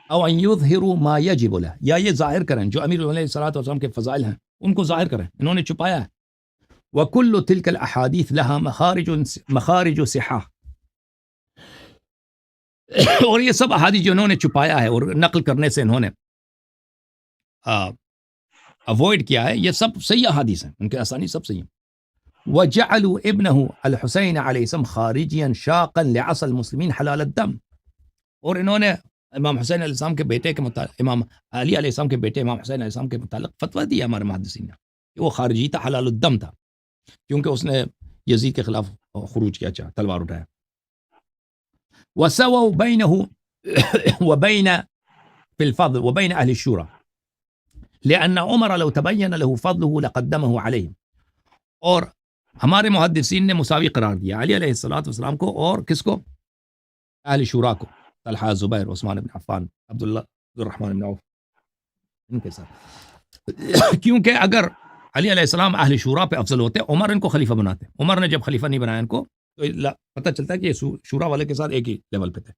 او ان يظهروا ما يجب له، یا یہ ظاہر کریں جو امیر علیہ السلام کے فضائل ہیں ان کو ظاہر کریں، انہوں نے چھپایا ہے۔ وَكُلُّ تِلْكَ الْأَحَادِيث لَهَا مخارج صحہ، اور یہ سب احادیث جو انہوں نے چھپایا ہے اور نقل کرنے سے انہوں نے اوائڈ کیا ہے، یہ سب صحیح احادیث ہیں، ان کے اسانی سب صحیح ہیں۔ وَجَعَلُوا ابْنَهُ الحسین علیہ السلام خارجیا شاقا لعصى المسلمین حلال الدم، اور انہوں نے امام حسین علیہ السلام کے بیٹے کے متعلق، امام علی علیہ السلام کے بیٹے امام حسین علیہ السلام کے متعلق فتویٰ دیا ہمارے محدثین نے کہ وہ خارجی تھا، حلال الدم تھا، کیونکہ اس نے یزید کے خلاف خروج کیا، چاہا تلوار اٹھایا۔ وسووا بینہ وبین فی الفضل وبین اہل الشورى لأن عمر لو تبین له فضله لقدمه علیہ، اور ہمارے محدثین نے مساوی قرار دیا علی علیہ السلام کو اور کس کو؟ اہل شورا کو، طلحہ، زبیر، عثمان بن عفان، عبد الرحمن بن عوف، ان کے ساتھ، کیونکہ اگر علی علیہ السلام اہل شورا پہ افضل ہوتے، عمر ان کو خلیفہ بناتے، عمر نے جب خلیفہ نہیں بنایا ان کو تو پتہ چلتا ہے کہ یہ شورا والے کے ساتھ ایک ہی لیول پہ تھے۔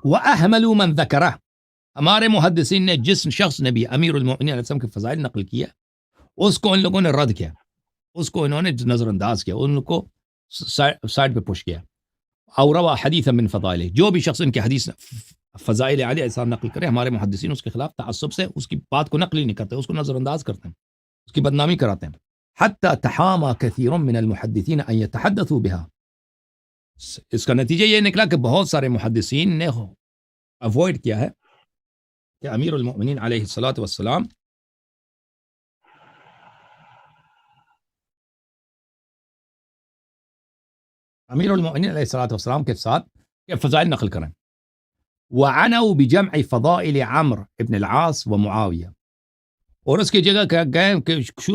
وَأَحْمَلُوا مَنْ ذَكَرَهُ، ہمارے محدثین نے جس شخص نے بھی امیر المؤمنین علیہ السلام کے فضائل نقل کیا اس کو ان لوگوں نے رد کیا، اس کو انہوں نے نظر انداز کیا، ان کو سائڈ پہ پش کیا۔ اور روا حدیثا من فضائلہ، جو بھی شخص ان کے حدیث فضائل علی علیہ السلام نقل کرے، ہمارے محدثین اس کے خلاف تعصب سے اس کی بات کو نقل ہی نہیں کرتے، اس کو نظر انداز کرتے ہیں، اس کی بدنامی کراتے ہیں۔ حتی تحامى كثير من المحدثین ان يتحدثوا بها، اس کا نتیجہ یہ نکلا کہ بہت سارے محدثین نے اوائڈ کیا ہے کہ امیر المؤمنین علیہ السلام علیہ السلام کے ساتھ کہ فضائل نقل کریں۔ وعنوا بجمع فضائل عمرو ابن العاص ومعاویہ، اور اس کی جگہ کیا گئے کہ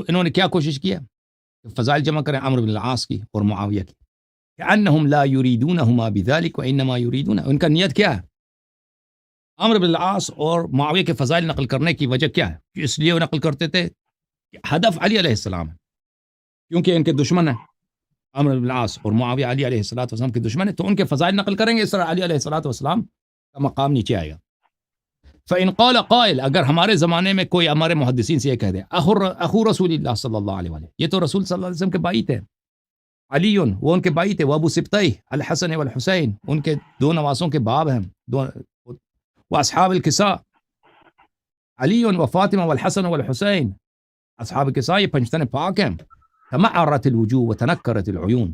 انہوں نے کیا کوشش کیا کہ فضائل جمع کریں عمرو بن العاص کی اور معاویہ کی، كأنهم لا يريدونهما بذلك وإنما يريدون، ان کا نیت کیا ہے؟ عمرو بن العاص اور معاویہ کے فضائل نقل کرنے کی وجہ کیا ہے؟ اس لیے وہ نقل کرتے تھے کہ ہدف علی علیہ السلام ہے، کیونکہ ان کے دشمن ہیں عمرو بن العاص اور معاویہ علی علیہ السلام کے دشمن ہیں، تو ان کے فضائل نقل کریں گے، اس طرح علی علیہ السلام کا مقام نیچے آئے گا۔ فإن قال قائل، اگر ہمارے زمانے میں کوئی ہمارے محدثین سے یہ کہہ دے اخو رسول اللہ صلی اللہ علیہ وسلم، یہ تو رسول صلی اللہ علیہ وسلم کے بھائی تھے، علی وہ ان کے بھائی تھے، وابو سبطی الحسن والحسین ان کے دو نواسوں کے باب ہیں، واصحاب الکساء علی و فاطمہ والحسن والحسین، اصحاب الکساء یہ پنجتن پاک ہیں، تمعرت الوجوہ وتنکرت العیون،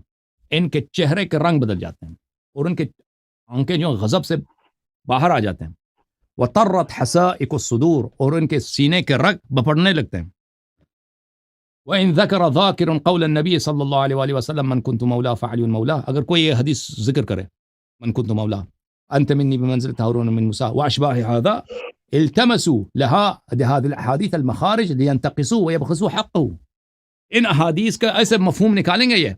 ان کے چہرے کے رنگ بدل جاتے ہیں اور ان کے آنکھیں جو غضب سے باہر آ جاتے ہیں، وطرت حسائق الصدور، اور ان کے سینے کے رگ بپڑنے لگتے ہیں۔ وَإِن ذَكَرَ ذَاكِرٌ قَوْلَ النَّبِيِّ صلی اللہ علیہ وآلہ وسلم من كنت مولا فعلی مولا، اگر کوئی یہ حدیث ذکر کرے من كنت مولا انت منی بمنزلۃ هارون من موسیٰ واشباہ هذا التمسوا لها هذه الاحاديث المخارج لينتقصوا ويبخسوا حقه، ان احادیث کا ایسے مفہوم نکالیں گے، یہ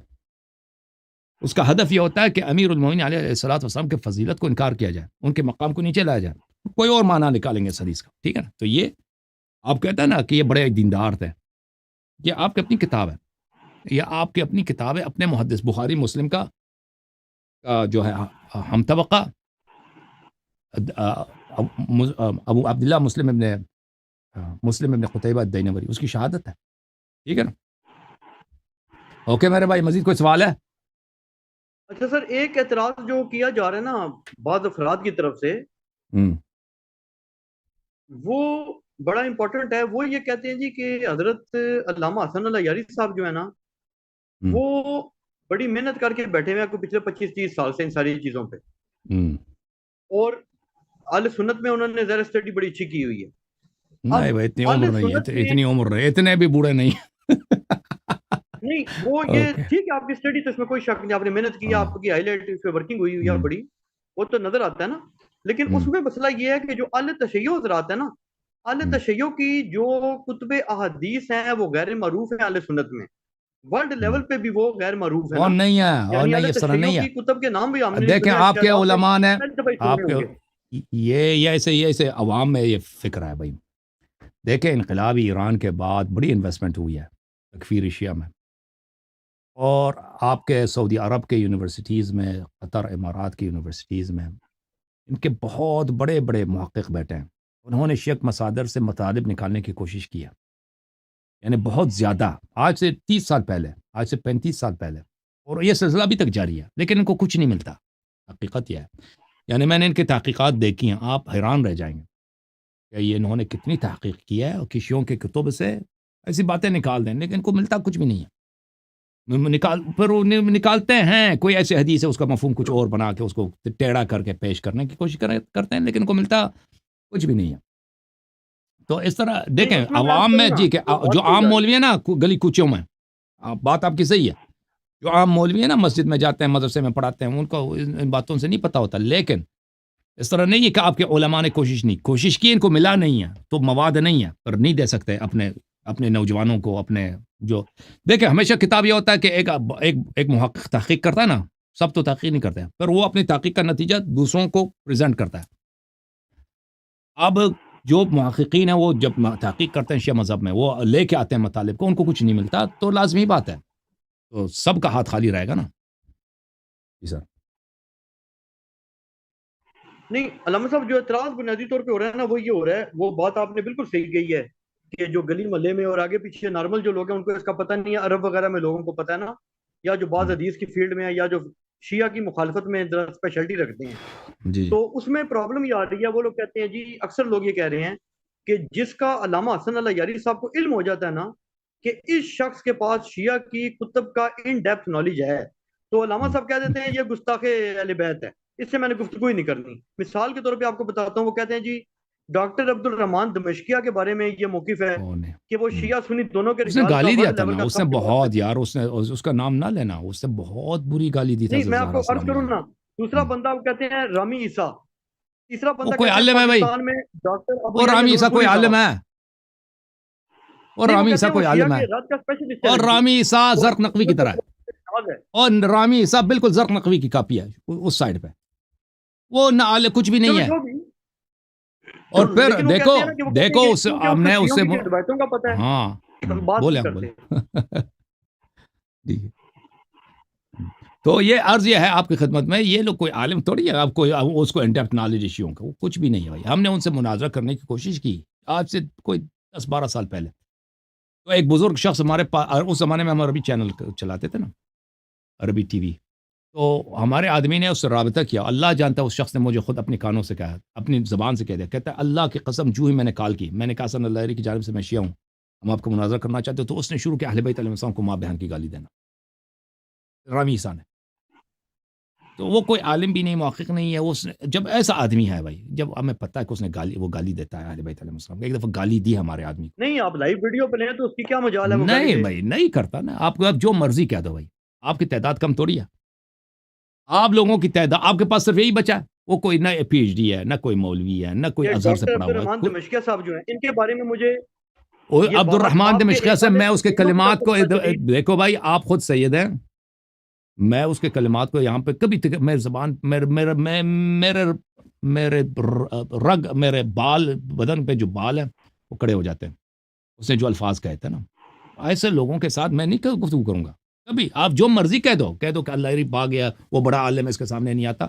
اس کا ہدف یہ ہوتا ہے کہ امیر المومنین علیہ السلام کے فضیلت کو انکار کیا جائے، ان کے مقام کو نیچے لایا جائے، کوئی اور معنی نکالیں گے اس حدیث کا، ٹھیک ہے نا؟ تو یہ آپ کہتے ہیں نا کہ یہ بڑے دیندار تھے، یہ آپ کی اپنی کتاب ہے، یہ آپ کی اپنی کتاب ہے، اپنے محدث بخاری مسلم کا جو ہے ہم طبقہ ابو عبداللہ مسلم ابن قتیبہ الدینوری، اس کی شہادت ہے، ٹھیک ہے نا؟ اوکے میرے بھائی، مزید کوئی سوال ہے؟ اچھا سر، ایک اعتراض جو کیا جا رہا ہے نا بعض افراد کی طرف سے، وہ بڑا امپورٹنٹ ہے، وہ یہ کہتے ہیں جی کہ حضرت علامہ حسن اللہ یاری صاحب جو ہے نا، ہم، وہ بڑی محنت کر کے بیٹھے ہوئے ہیں پچھلے 25-30 سال سے ان ساری چیزوں پہ، ہم۔ اور اہل سنت میں انہوں نے زیر اسٹڈی بڑی اچھی کی ہوئی ہے. اب نہیں بھائی اتنی اہل عمر نہیں سنت ہے، میں اتنی عمر نہیں، اتنے بھی بوڑھے نہیں نہیں، وہ یہ اوکے، ٹھیک ہے آپ کی اسٹڈی تو اس میں کوئی شک نہیں، آپ نے محنت کی، ہاں، آپ کی ہائی لائٹ اس پہ ورکنگ ہوئی ہوئی ہے ہم، بڑی، وہ تو نظر آتا ہے نا. لیکن اس ہم، میں مسئلہ یہ ہے کہ جو اہل تشیع حضرات ہے نا، اہل ہم، تشیع کی جو کتب احادیث ہیں وہ غیر معروف ہیں اہل سنت میں، ورلڈ ہم۔ لیول پہ بھی وہ غیر معروف ہے اور نا. نہیں ہے، اور یعنی نہیں اہل اس طرح تشیع نہیں ہے. کی کتب کے نام بھی ہم نے نہیں دیکھیں سنے، آپ کے شاید آپ نے علماء نے، پہلی دفعہ ہی سن آپ رہے کے ہوں گے. یہ ایسے عوام میں یہ فکر ہے بھائی. دیکھیں انقلابی ایران کے بعد بڑی انویسٹمنٹ ہوئی ہے تکفیر ایشیا میں، اور آپ کے سعودی عرب کے یونیورسٹیز میں، قطر امارات کی یونیورسٹیز میں ان کے بہت بڑے بڑے محقق بیٹھے ہیں. انہوں نے شیعہ مصادر سے مطالب نکالنے کی کوشش کی ہے، یعنی بہت زیادہ، آج سے 30 سال پہلے، آج سے 35 سال پہلے، اور یہ سلسلہ ابھی تک جاری ہے، لیکن ان کو کچھ نہیں ملتا. حقیقت یہ ہے. یعنی میں نے ان کی تحقیقات دیکھی ہیں، آپ حیران رہ جائیں گے کہ یہ انہوں نے کتنی تحقیق کی ہے، اور کشیوں کے کتب سے ایسی باتیں نکال دیں، لیکن ان کو ملتا کچھ بھی نہیں ہے. پھر نکالتے ہیں کوئی ایسی حدیث ہے، اس کا مفہوم کچھ اور بنا کے اس کو ٹیڑھا کر کے پیش کرنے کی کوشش کرتے ہیں، لیکن ان کو ملتا کچھ بھی نہیں ہے. تو اس طرح نہیں، دیکھیں اس میں عرض عوام میں، کروں نا، جی کہ جو جو بات کی عام جا رہی مولوی ہے نا گلی کوچوں میں، بات آپ کی صحیح ہے، جو عام مولوی ہے نا مسجد میں جاتے ہیں، مدرسے میں پڑھاتے ہیں، ان کو ان باتوں سے نہیں پتہ ہوتا. لیکن اس طرح نہیں ہے کہ آپ کے علماء نے کوشش کی، ان کو ملا نہیں ہے تو مواد نہیں ہے، پر نہیں دے سکتے اپنے نوجوانوں کو، اپنے جو دیکھیں ہمیشہ کتاب یہ ہوتا ہے کہ ایک محقق تحقیق کرتا ہے نا، سب تو تحقیق نہیں کرتے ہیں، پر وہ اپنی تحقیق کا نتیجہ دوسروں کو پریزنٹ کرتا ہے. اب جو محققین ہیں وہ جب تحقیق کرتے ہیں شیعہ مذہب میں، وہ لے کے آتے ہیں مطالب کو، ان کو کچھ نہیں ملتا تو لازمی بات ہے، تو سب کا ہاتھ خالی رہے گا نا. جی سر. نہیں، علامہ صاحب جو اعتراض بنیادی طور پہ ہو رہا ہے نا، وہ یہ ہو رہا ہے، وہ بات آپ نے بالکل صحیح کہی ہے کہ جو گلی محلے میں اور آگے پیچھے نارمل جو لوگ ہیں ان کو اس کا پتہ نہیں ہے، عرب وغیرہ میں لوگوں کو پتہ ہے نا، یا جو بعض ہم، حدیث کی فیلڈ میں ہے، یا جو شیعہ کی مخالفت میں اسپیشلٹی رکھتے ہیں. جی جی. تو اس میں پرابلم یہ آ رہی ہے، وہ لوگ کہتے ہیں جی، اکثر لوگ یہ کہہ رہے ہیں کہ جس کا علامہ حسن اللہ یاری صاحب کو علم ہو جاتا ہے نا کہ اس شخص کے پاس شیعہ کی کتب کا ان ڈیپتھ نالج ہے، تو علامہ ہم، صاحب کہہ دیتے ہیں یہ گستاخ اہل بیت ہے، اس سے میں نے گفتگو ہی نہیں کرنی. مثال کے طور پہ آپ کو بتاتا ہوں، وہ کہتے ہیں جی ڈاکٹر عبد الرحمان دمشقیہ کے بارے میں یہ موقف ہے وہ نہیں. کہ وہ ہم. شیعہ سنی دونوں کے اس نے رجال کا گالی دیا ورلڈ تھا لیول نا، کا اس نے سب بہت، ڈپارٹمنٹ. یار اس کا نام نہ لینا، اس نے بہت بری گالی دی تھی نہیں، حضرت میں آپ زہرا کو عرض سلام کروں علیہا. نا، دوسرا بندہ وہ کہتے ہیں رامی عیسیٰ، تیسرا وہ بندہ کوئی کہتے ہیں عالم ہے بھائی، پاکستان میں ڈاکٹر ابو اور یحییٰ رامی نور عیسیٰ کوئی پوری عالم صاحب. ہے، اور نہیں، وہ رامی کہتے عیسیٰ ہیں وہ کوئی شیعہ عالم ہے، کے رد کا اسپیشلسٹ ہے اور جی، رامی عیسیٰ وہ زرق نقوی کی طرح ہے، ہے. اور رامی عیسیٰ بالکل زرق نقوی کی کاپی ہے اس سائڈ پہ، وہ نہ کچھ بھی نہیں چلو ہے. جو بھی، اور پھر لیکن وہ دیکھو، کہتے ہیں نا کہ وہ کہتے ہیں کہ کیونکہ ہم اس کو نے اس شیعوں سے کی روایتوں کا پتہ ہے، ہاں. ہم بات بولے نہیں ہم کرتے. بولے ٹھیک ہے. تو یہ عرض یہ ہے آپ کی خدمت میں، یہ لوگ کوئی عالم تھوڑی ہے، آپ کو اس کو انڈیپتھ نالج ایشیوں کا وہ کچھ بھی نہیں ہے بھائی. ہم نے ان سے مناظرہ کرنے کی کوشش کی آج سے کوئی 10-12 سال پہلے. تو ایک بزرگ شخص ہمارے پاس، اس زمانے میں ہم عربی چینل چلاتے تھے نا، عربی ٹی وی، تو ہمارے آدمی نے اس سے رابطہ کیا. اللہ جانتا ہے اس شخص نے مجھے خود اپنی کانوں سے کہا، اپنی زبان سے کہہ دیا، کہتا ہے اللہ کی قسم جو ہی میں نے کال کی، میں نے کہا حسن اللہ کی جانب سے میں شیعہ ہوں، ہم آپ کو مناظرہ کرنا چاہتے ہو، تو اس نے شروع کیا اہل بیت علیہ السلام کو ماں بہن کی گالی دینا، رامی عیسیٰ نے. تو وہ کوئی عالم بھی نہیں، محقق نہیں ہے. اس نے جب ایسا آدمی ہے بھائی، جب ہمیں پتہ ہے کہ اس نے وہ گالی دیتا ہے اہل بیت علیہ السلام کو، ایک دفعہ گالی دی ہمارے آدمی کو. نہیں، آپ لائیو ویڈیو پہ لیں تو اس کی کیا مجال ہے وہ گالی نہیں دے. بھائی نہیں کرتا نا، آپ کو اب جو مرضی کہہ دو بھائی، آپ کی تعداد کم تھوڑی ہے، آپ لوگوں کی تعداد، آپ کے پاس صرف یہی بچا ہے. وہ کوئی نہ پی ایچ ڈی ہے، نہ کوئی مولوی ہے، نہ کوئی یہ ازہر سے ڈاکٹر پڑھا عبد ہوا الرحمان ہے. دمشقیہ صاحب جو ہیں، ان کے بارے میں مجھے یہ عبد بات الرحمان آپ کے دمشقیہ ایک سے آدھے میں اس کے ویڈیو کلمات تک کو پتہ چلی. دیکھو بھائی، آپ خود سید ہیں، میں اس کے کلمات کو یہاں پہ کبھی میرے زبان میرے رگ، میرے بال، بدن پہ جو بال ہیں وہ کڑے ہو جاتے ہیں اس نے جو الفاظ کہے تھے نا. ایسے لوگوں کے ساتھ میں نہیں گفتگو کروں گا کبھی. آپ جو مرضی کہہ دو کہ اللہ ری پا گیا، وہ بڑا عالم ہے، اس کے سامنے نہیں آتا،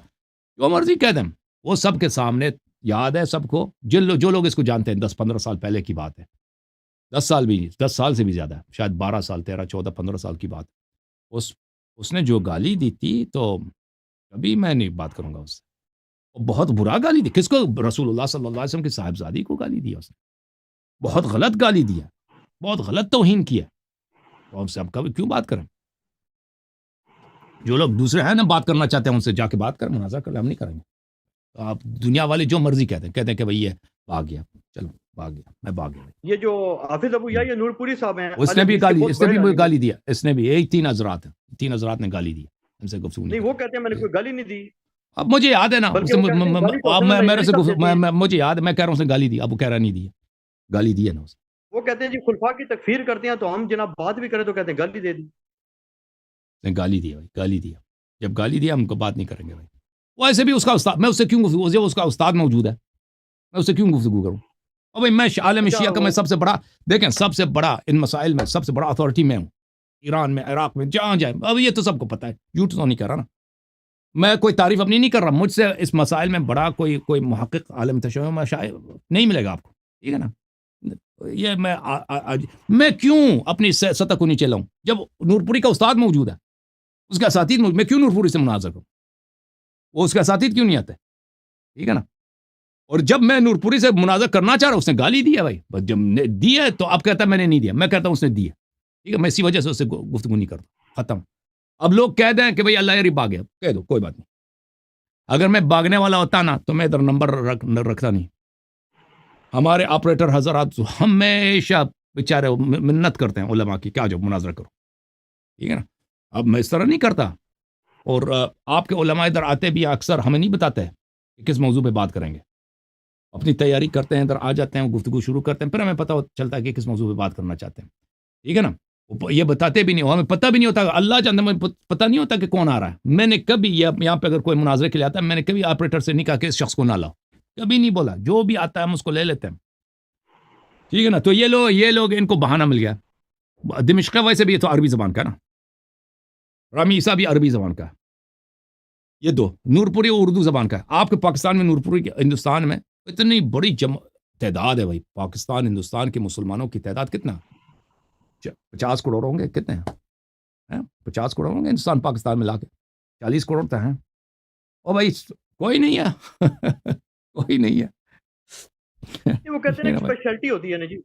جو مرضی کہہ دیں، وہ سب کے سامنے یاد ہے سب کو. جو لوگ اس کو جانتے ہیں، 10-15 سال پہلے کی بات ہے، 10 سال سے بھی زیادہ، شاید 12 سال، 13 14 15 سال کی بات. اس نے جو گالی دی تھی تو کبھی میں نہیں بات کروں گا اس سے. وہ بہت برا گالی دی. کس کو؟ رسول اللہ صلی اللہ علیہ وسلم کی صاحبزادی کو گالی دی اس نے. بہت غلط گالی دیا، بہت غلط توہین کیا، تو ہم سے اب کبھی کیوں بات کریں؟ جو لوگ دوسرے ہیں نا بات کرنا چاہتے ہیں ان سے جا کے بات کریں، مناظرہ کریں، ہم نہیں کریں گے۔ تو آپ دنیا والے جو مرضی کہتے ہیں کہ بھئی یہ بھاگ گیا، چلو بھاگ گیا، میں بھاگ گیا۔ یہ جو حافظ ابو یحییٰ نور پوری صاحب ہیں، اس نے بھی حدیث کے گالی، بہت اس نے بڑے بھی عالم ہیں۔ گالی دیا، اس نے بھی یہی تین حضرات نے گالی دی، ہم سے گفتگو نہیں، نہیں وہ کریں۔ کہتے ہیں میں نے کوئی گالی نہیں دی، اب مجھے یاد ہے نا، بلکہ وہ کہتے ہیں گالی تو حسن اللہ میرے سے صاحب دیتے ہیں۔ مجھے یاد ہے، میں کہہ رہا ہوں اس نے گالی دی، اب وہ کہہ رہا نہیں دی، گالی دی ہے نا اس وہ کہتے ہیں جی خلفاء کی تکفیر کرتے ہیں، تو ہم جناب بات بھی کریں تو کہتے ہیں گالی دے دی۔ نے گالی دی بھائی، گالی دیا، جب گالی دیا ہم کو بات نہیں کریں گے بھائی۔ وہ ایسے بھی اس کا استاد، میں اس سے کیوں گفتگو، جب اس کا استاد موجود ہے میں اس سے کیوں گفتگو کروں؟ اور بھائی میں عالم شیعہ کا میں سب سے بڑا، دیکھیں سب سے بڑا ان مسائل میں سب سے بڑا اتھارٹی میں ہوں، ایران میں، عراق میں، جہاں جائیں، اب یہ تو سب کو پتہ ہے، جھوٹ تو نہیں کر رہا نا، میں کوئی تعریف اپنی نہیں کر رہا، مجھ سے اس مسائل میں بڑا کوئی محقق عالم تشیع میں شاید نہیں ملے گا آپ کو، ٹھیک ہے نا؟ یہ میں کیوں اپنی سطح کو نیچے لاؤں جب نور پوری کا استاد موجود ہے، اس کا اساتید موجود، میں کیوں نور پوری سے مناظرہ کروں؟ وہ اس کا اساتید کیوں نہیں آتے؟ ٹھیک ہے نا؟ اور جب میں نور پوری سے مناظرہ کرنا چاہ رہا ہوں، اس نے گالی دی ہے بھائی، بس جب نے دی ہے تو اب کہتا ہے میں نے نہیں دیا، میں کہتا ہوں اس نے دی ہے، ٹھیک ہے؟ میں اسی وجہ سے اس سے گفتگو نہیں کرتا، ختم۔ اب لوگ کہہ دیں کہ بھئی اللہ یاری بھاگ گیا، کہہ دو، کوئی بات نہیں۔ اگر میں بھاگنے والا ہوتا نا تو میں ادھر نمبر رکھتا نہیں۔ ہمارے آپریٹر حضرات ہمیشہ بیچارے منت کرتے ہیں علماء کی، کیا جو مناظرہ کرو، ٹھیک ہے نا؟ اب میں اس طرح نہیں کرتا، اور آپ کے علماء ادھر آتے بھی اکثر ہمیں نہیں بتاتے کہ کس موضوع پہ بات کریں گے، اپنی تیاری کرتے ہیں، ادھر آ جاتے ہیں، گفتگو شروع کرتے ہیں، پھر ہمیں پتہ چلتا ہے کہ کس موضوع پہ بات کرنا چاہتے ہیں، ٹھیک ہے نا؟ یہ بتاتے بھی نہیں، ہمیں پتہ بھی نہیں ہوتا، اللہ جانتا ہے، ہمیں پتہ نہیں ہوتا کہ کون آ رہا ہے۔ میں نے کبھی یہاں پہ اگر کوئی مناظرے کے لیے آتا ہے، میں نے کبھی آپریٹر سے نہیں کہا کہ اس شخص کو نہ لاؤ، کبھی نہیں بولا، جو بھی آتا ہے ہم اس کو لے لیتے ہیں، ٹھیک ہے نا؟ تو یہ لوگ ان کو بہانہ مل گیا۔ دمشق ویسے بھی یہ تو عربی زبان کا نا، رامی عیسیٰ بھی عربی زبان کا ہے، یہ دو، نور پوری اردو زبان کا ہے۔ آپ کے پاکستان میں نور پوری ہندوستان میں اتنی بڑی تعداد ہے بھائی، پاکستان ہندوستان کے مسلمانوں کی تعداد کتنا؟ 50 کروڑ ہوں گے، کتنے ہیں؟ 50 کروڑ ہوں گے ہندوستان پاکستان میں لا کے، 40 کروڑ تو ہیں۔ اور بھائی کوئی نہیں ہے کوئی نہیں ہے۔ وہ کہتے ہیں اسپیشلٹی ہوتی ہے نا جی،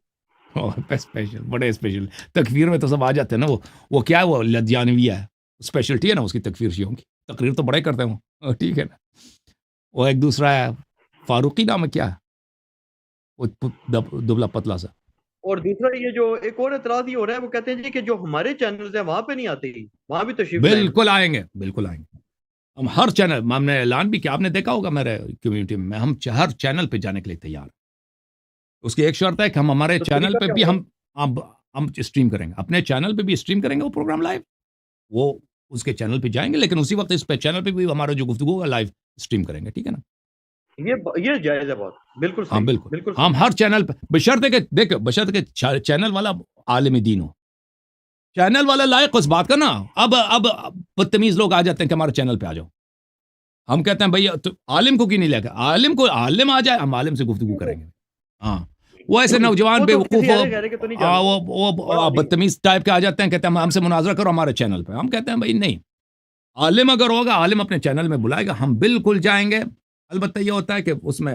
اسپیشل، بڑے اسپیشل، تکفیر میں تو سب آ جاتے ہیں نا، وہ کیا ہے، وہ لدیانویہ ہے، اسپیشلٹی ہے نا اس کی، تکفیر شیعوں کی تقریر تو بڑے کرتے ہیں وہ، ٹھیک ہے نا؟ وہ ایک دوسرا ہے فاروقی نام ہے، کیا ہے وہ دبلا پتلا سا۔ اور دوسرا یہ جو ایک اور اعتراض یہ ہو رہا ہے، وہ کہتے ہیں جی کہ جو ہمارے چینلز ہیں وہاں پہ نہیں آتے، وہاں بھی تشریف لائیں۔ بالکل آئیں گے، بالکل آئیں گے، ہم ہر چینل، ہم نے اعلان بھی کیا، آپ نے دیکھا ہوگا میرے کمیونٹی میں، ہم ہر چینل پہ جانے کے لیے تیار ہیں۔ اس کی ایک شرط ہے کہ ہم ہمارے چینل پہ بھی ہم اسٹریم کریں گے، اپنے چینل پہ بھی اسٹریم کریں گے وہ پروگرام لائیو، وہ اس کے چینل پہ جائیں گے، لیکن اسی وقت اس پہ چینل پہ بھی ہمارا جو گفتگو ہوگا لائیو اسٹریم کریں گے، ٹھیک ہے نا؟ یہ جائز ہے بات، بالکل ہاں صحیح، بالکل، ہم ہر چینل پہ، بشرطے کہ دیکھو، بشرطے کہ چینل والا عالم دین ہو، چینل والا لائق اس بات کا نا۔ اب بدتمیز لوگ آ جاتے ہیں کہ ہمارے چینل پہ آ جاؤ، ہم کہتے ہیں بھائی عالم کو کیوں نہیں لے گا، عالم آ جائے، ہم عالم سے گفتگو کریں گے۔ ہاں وہ ایسے نوجوان بے وقوف وہ بدتمیز ٹائپ کے آ جاتے ہیں، کہتے ہیں ہم سے مناظرہ کرو ہمارے چینل پہ، ہم کہتے ہیں بھائی نہیں، عالم اگر ہوگا، عالم اپنے چینل میں بلائے گا، ہم بالکل جائیں گے۔ البتہ یہ ہوتا ہے کہ اس میں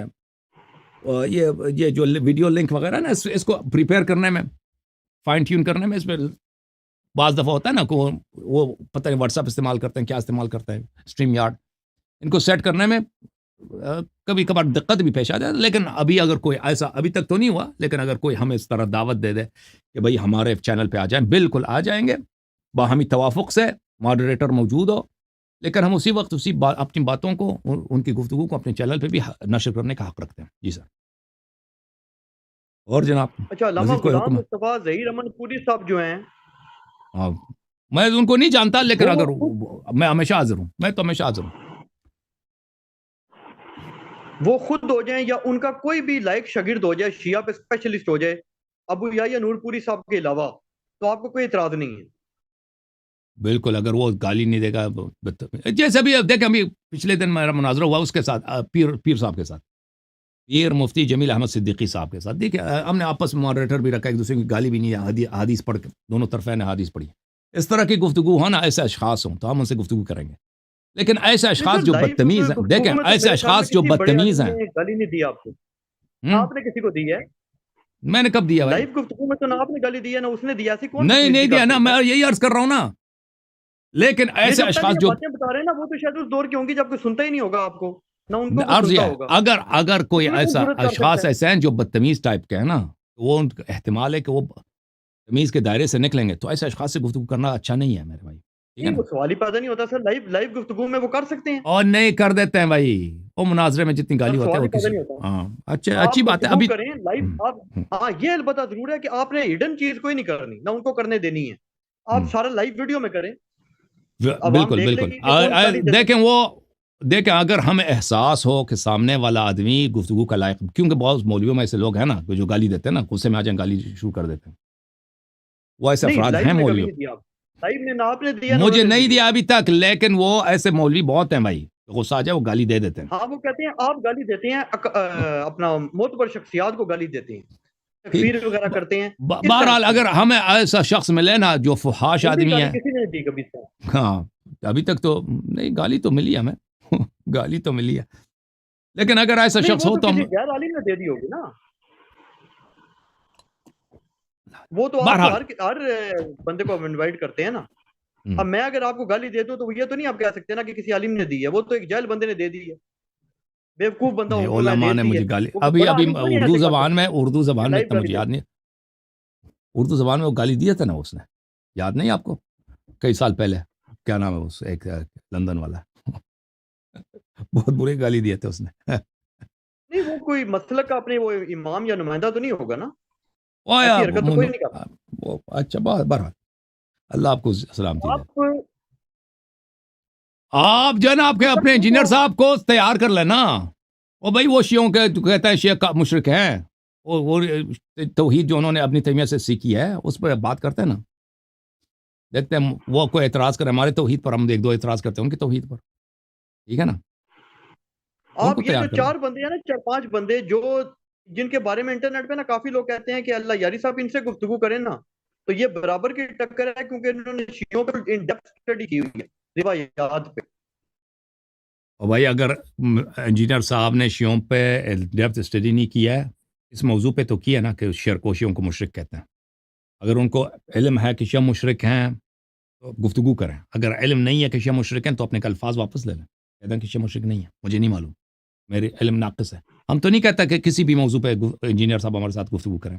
یہ جو ویڈیو لنک وغیرہ نا، اس کو پریپیئر کرنے میں، فائن ٹیون کرنے میں، اس پہ بعض دفعہ ہوتا ہے نا کہ وہ پتہ نہیں واٹس ایپ استعمال کرتے ہیں، کیا استعمال کرتے ہیں، اسٹریم یارڈ، ان کو سیٹ کرنے میں کبھی کبھار دقت بھی پیش آ جائے، لیکن ابھی اگر کوئی ایسا، ابھی تک تو نہیں ہوا، لیکن اگر کوئی ہمیں اس طرح دعوت دے دے کہ بھئی ہمارے چینل پہ آ جائیں، بالکل آ جائیں گے، باہمی توافق سے، ماڈریٹر موجود ہو، لیکن ہم اسی وقت اپنی باتوں کو، ان کی گفتگو کو اپنے چینل پہ بھی نشر کرنے کا حق رکھتے ہیں۔ جی سر، اور جناب اچھا، علامہ غلام مصطفیٰ ظہیر امن پوری صاحب جو ہیں، ہاں میں ان کو نہیں جانتا، لیکن اگر میں ہمیشہ حاضر ہوں، میں تو ہمیشہ حاضر ہوں۔ وہ خود ہو جائیں یا ان کا کوئی بھی لائق شاگرد ہو جائے، شیعہ پہ اسپیشلسٹ ہو جائے ابو یحییٰ نور پوری صاحب کے علاوہ، تو آپ کو کوئی اعتراض نہیں ہے؟ بالکل، اگر وہ گالی نہیں دے گا، جیسے بھی دیکھیں، ابھی پچھلے دن میرا مناظرہ ہوا اس کے ساتھ، پیر صاحب کے ساتھ، پیر مفتی جمیل احمد صدیقی صاحب کے ساتھ، دیکھیں ہم نے آپس میں ماڈریٹر بھی رکھا، ایک دوسرے کی گالی بھی نہیں، حدیث پڑھ کے دونوں طرفین نے حدیث پڑھی، اس طرح کی گفتگو ہو نا، ایسے اشخاص ہوں تو ہم ان سے گفتگو کریں گے، لیکن ایسے اشخاص جو بدتمیز ہیں، دیکھیں ایسے اشخاص جو بدتمیز ہیں، گالی نہیں دی آپ کو، آپ نے کسی کو دی ہے؟ میں نے کب دیا بھائی؟ لائیو گفتگو میں تو نہ آپ نے گالی دی ہے نہ اس نے دیا، ایسی کون سی نہیں پولیسی دیا کا نا، کیس میں ہے؟ یہی عرض کر رہا ہوں نا. لیکن یہ ایسے جو اشخاص پہلے جو باتیں بتا رہے ہیں نا وہ تو شاید اس دور کی ہوں گی جب کوئی سنتا ہی نہیں ہوگا آپ کو، نہ ان کو کوئی عرض یہ سنتا ہے، ہوگا، اگر کوئی اس میں کون ایسا ضرورت کر اشخاص سکتا ہے؟ ایسے ہیں جو بدتمیز ٹائپ کے ہیں نا، وہ ان کا احتمال ہے کہ وہ تمیز کے دائرے سے نکلیں گے، تو ایسے اشخاص سے گفتگو کرنا اچھا نہیں ہے میرے بھائی، ٹھیک ہے نہیں نا. وہ سوال ہی پیدا نہیں ہوتا سر، لائیو گفتگو میں وہ کر سکتے ہیں، اور نہیں کر دیتے ہیں بھائی، وہ مناظرے میں جتنی سر گالی ہوتی ہے سوال وہ ہی پیدا کسی. نہیں ہوتا۔ ہاں اچھی آپ بات ہے. گفتگو ابھی کریں لائیو آپ، ہاں یہ البتہ ضرور ہے کہ آپ نے ہڈن چیز کوئی نہیں کرنی، نہ ان کو کرنے دینی ہے، آپ سارا لائیو ویڈیو میں کریں، عوام بالکل دیکھ لے بالکل گی کہ کون گالی دیتا ہے۔ دیکھیں اگر ہمیں احساس ہو کہ سامنے والا آدمی گفتگو کا لائق، کیونکہ بہت مولویوں میں ایسے لوگ ہیں نا جو گالی دیتے ہیں نا، غصے میں آ جائیں گالی شروع کر دیتے ہیں، وہ ایسے نہیں افراد لائیو ہیں میں کبھی مولویوں. نہیں دیا آپ، لائیو میں نہ آپ نے دیا نہ مجھے انہوں نے نہیں دیا۔ دیا ابھی تک، لیکن وہ ایسے مولوی بہت ہیں بھائی، غصہ آ جائے وہ گالی دے دیتے ہیں. ہاں وہ کہتے ہیں آپ گالی دیتے ہیں، اپنا معتبر شخصیات کو گالی دیتے ہیں، ٹھیک. تکفیر وغیرہ کرتے ہیں، کس طرح بہرحال سے؟ اگر ہمیں ایسا شخص ملے نا جو فحاش مجھے آدمی گالی ہے، کسی نے نہیں دی کبھی سے۔ ہاں ابھی تک تو نہیں، گالی تو ملی ہمیں گالی تو ملی ہے، لیکن اگر ایسا نہیں شخص وہ ہو تو تو ہم کسی غیر عالم نے دے دی ہوگی نا، وہ تو آپ بہرحال. ہر بندے کو انوائٹ کرتے ہیں نا۔ اب میں اگر آپ کو گالی دے دوں تو یہ تو نہیں آپ کہہ سکتے نا کہ کسی عالم نے دی ہے، وہ تو ایک جاہل بندے نے دے دی ہے، بیوقوف بندہ نہیں، ہوں گا میں، علماء دے نے دی ہے، مجھے گالی وہ ابھی بڑا عالم تھوڑی اردو ایسے کر زبان سکتا میں ہے اتنا لائیو مجھے گالی دے یاد دی۔ نہیں. اردو زبان میں وہ گالی دیا تھا نا اس نے، یاد نہیں آپ کو؟ کئی سال پہلے، کیا نام ہے اس ایک لندن والا بہت برے گالی دیے تھے اس نے. نہیں وہ کوئی مسلک کا اپنے وہ امام یا نمائندہ تو نہیں ہوگا نا، اویا ایسی حرکت تو کوئی نہیں کرتا۔ وہ اچھا بہرحال اللہ آپ کو سلامتی دے. آپ آپ جو ہے نا آپ کے اپنے انجینئر صاحب کو تیار کر لینا. وہ بھائی وہ شیعوں کے کہتا ہے شیعہ مشرک ہیں، وہ توحید جو انہوں نے اپنی تیمیہ سے سیکھی ہے اس پہ بات کرتے ہیں نا، دیکھتے ہیں وہ کوئی اعتراض کرے ہمارے توحید پر، ہم ایک دو اعتراض کرتے ہیں ان کی توحید پر، ٹھیک ہے نا. ان آپ کو یہ تیار جو کر لیں. 4 بندے ہیں نا، 4-5 بندے جو جن کے بارے میں انٹرنیٹ پہ نا کافی لوگ کہتے ہیں کہ اللہ یاری صاحب ان سے گفتگو کریں نا تو یہ برابر کی ٹکر ہے، کیونکہ انہوں نے شیعوں پر ان ڈیپتھ اسٹڈی کی ہوئی ہے روایات پہ۔ اور بھائی اگر انجینئر صاحب نے شیعوں پہ ڈیپتھ اسٹڈی نہیں کیا ہے، اس موضوع پہ تو کیا نا کہ شیعوں کو مشرک کہتے ہیں. اگر ان کو علم ہے کہ شیعہ مشرک ہیں تو گفتگو کریں، اگر علم نہیں ہے کہ شیعہ مشرک ہیں تو اپنے الفاظ واپس لے لیں، کہتے ہیں کہ شیعہ مشرک نہیں ہے، مجھے نہیں معلوم، میرے علم ناقص ہے. ہم تو نہیں کہتا کہ کسی بھی موضوع پہ انجینئر صاحب ہمارے ساتھ گفتگو کریں.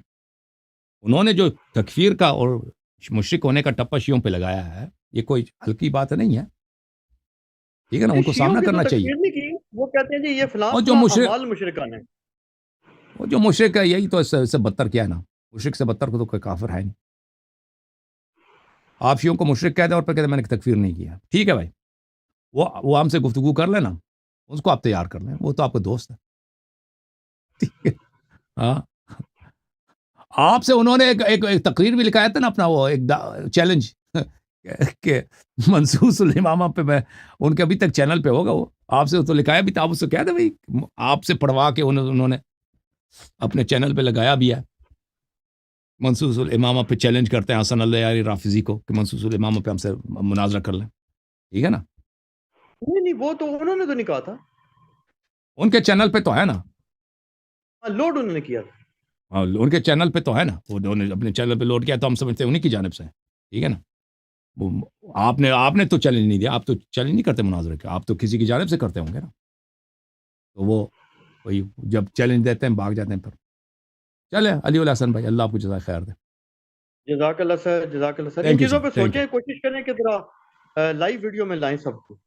انہوں نے جو تکفیر کا اور مشرک ہونے کا ٹپا شیعوں پہ لگایا ہے، یہ کوئی ہلکی بات نہیں ہے، ٹھیک ہے نا، ان کو شیعوں سامنا کی تو کرنا چاہیے. تکفیر نہیں کی، وہ کہتے ہیں جی یہ فلاں اور جو فلاں مشرک اعمال مشرکان ہیں۔ وہ جو مشرک ہے یہی تو اس سے بدتر کیا ہے نا، مشرک سے بدتر کو تو کوئی کافر ہے نہیں. آپ شیعوں کو مشرک کہہ دیں اور پھر کہتے ہیں میں نے تکفیر نہیں کیا، ٹھیک ہے بھائی، وہ ہم سے گفتگو کر لینا، اس کو آپ تیار کر لیں، وہ تو آپ کا دوست ہے، ٹھیک ہے. ہاں آپ سے انہوں نے ایک تقریر بھی لکھایا تھا نا اپنا، وہ ایک چیلنج کہ منصوص الامامہ پہ، میں ان کے ابھی تک چینل پہ ہوگا، وہ آپ سے تو لکھایا بھی تھا، آپ اس سے کہہ دیں بھائی، آپ سے پڑھوا کے انہوں نے اپنے چینل پہ لگایا بھی ہے، منصوص الامامہ پہ چیلنج کرتے ہیں حسن اللہ یاری رافضی کو کہ منصوص الامامہ پہ ہم سے مناظرہ کر لیں، ٹھیک ہے نا. نہیں وہ تو انہوں نے تو نہیں کہا تھا، ان کے چینل پہ تو ہے نا، لوڈ انہوں نے کیا تھا۔ ہاں ان کے چینل پہ تو ہے نا، وہ انہوں نے اپنے چینل پہ لوڈ کیا تو ہم سمجھتے ہیں انہیں کی جانب سے ہے، ٹھیک ہے نا. آپ نے تو چیلنج نہیں دیا، آپ تو چیلنج نہیں کرتے مناظرے کے، آپ تو کسی کی جانب سے کرتے ہوں گے نا، تو وہ وہی جب چیلنج دیتے ہیں بھاگ جاتے ہیں. پھر چلے علی الحسن بھائی، اللہ آپ کو جزائے خیر دے. جزاک اللہ سر، جزاک اللہ سر، ان تھینک یو چیزوں سر، پہ تھینک یو. سوچیں، کوشش کریں کہ ذرا لائیو ویڈیو میں لائیں سب کو۔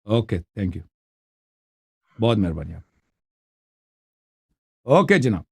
اوکے تھینک یو، بہت مہربانی آپ. اوکے جناب.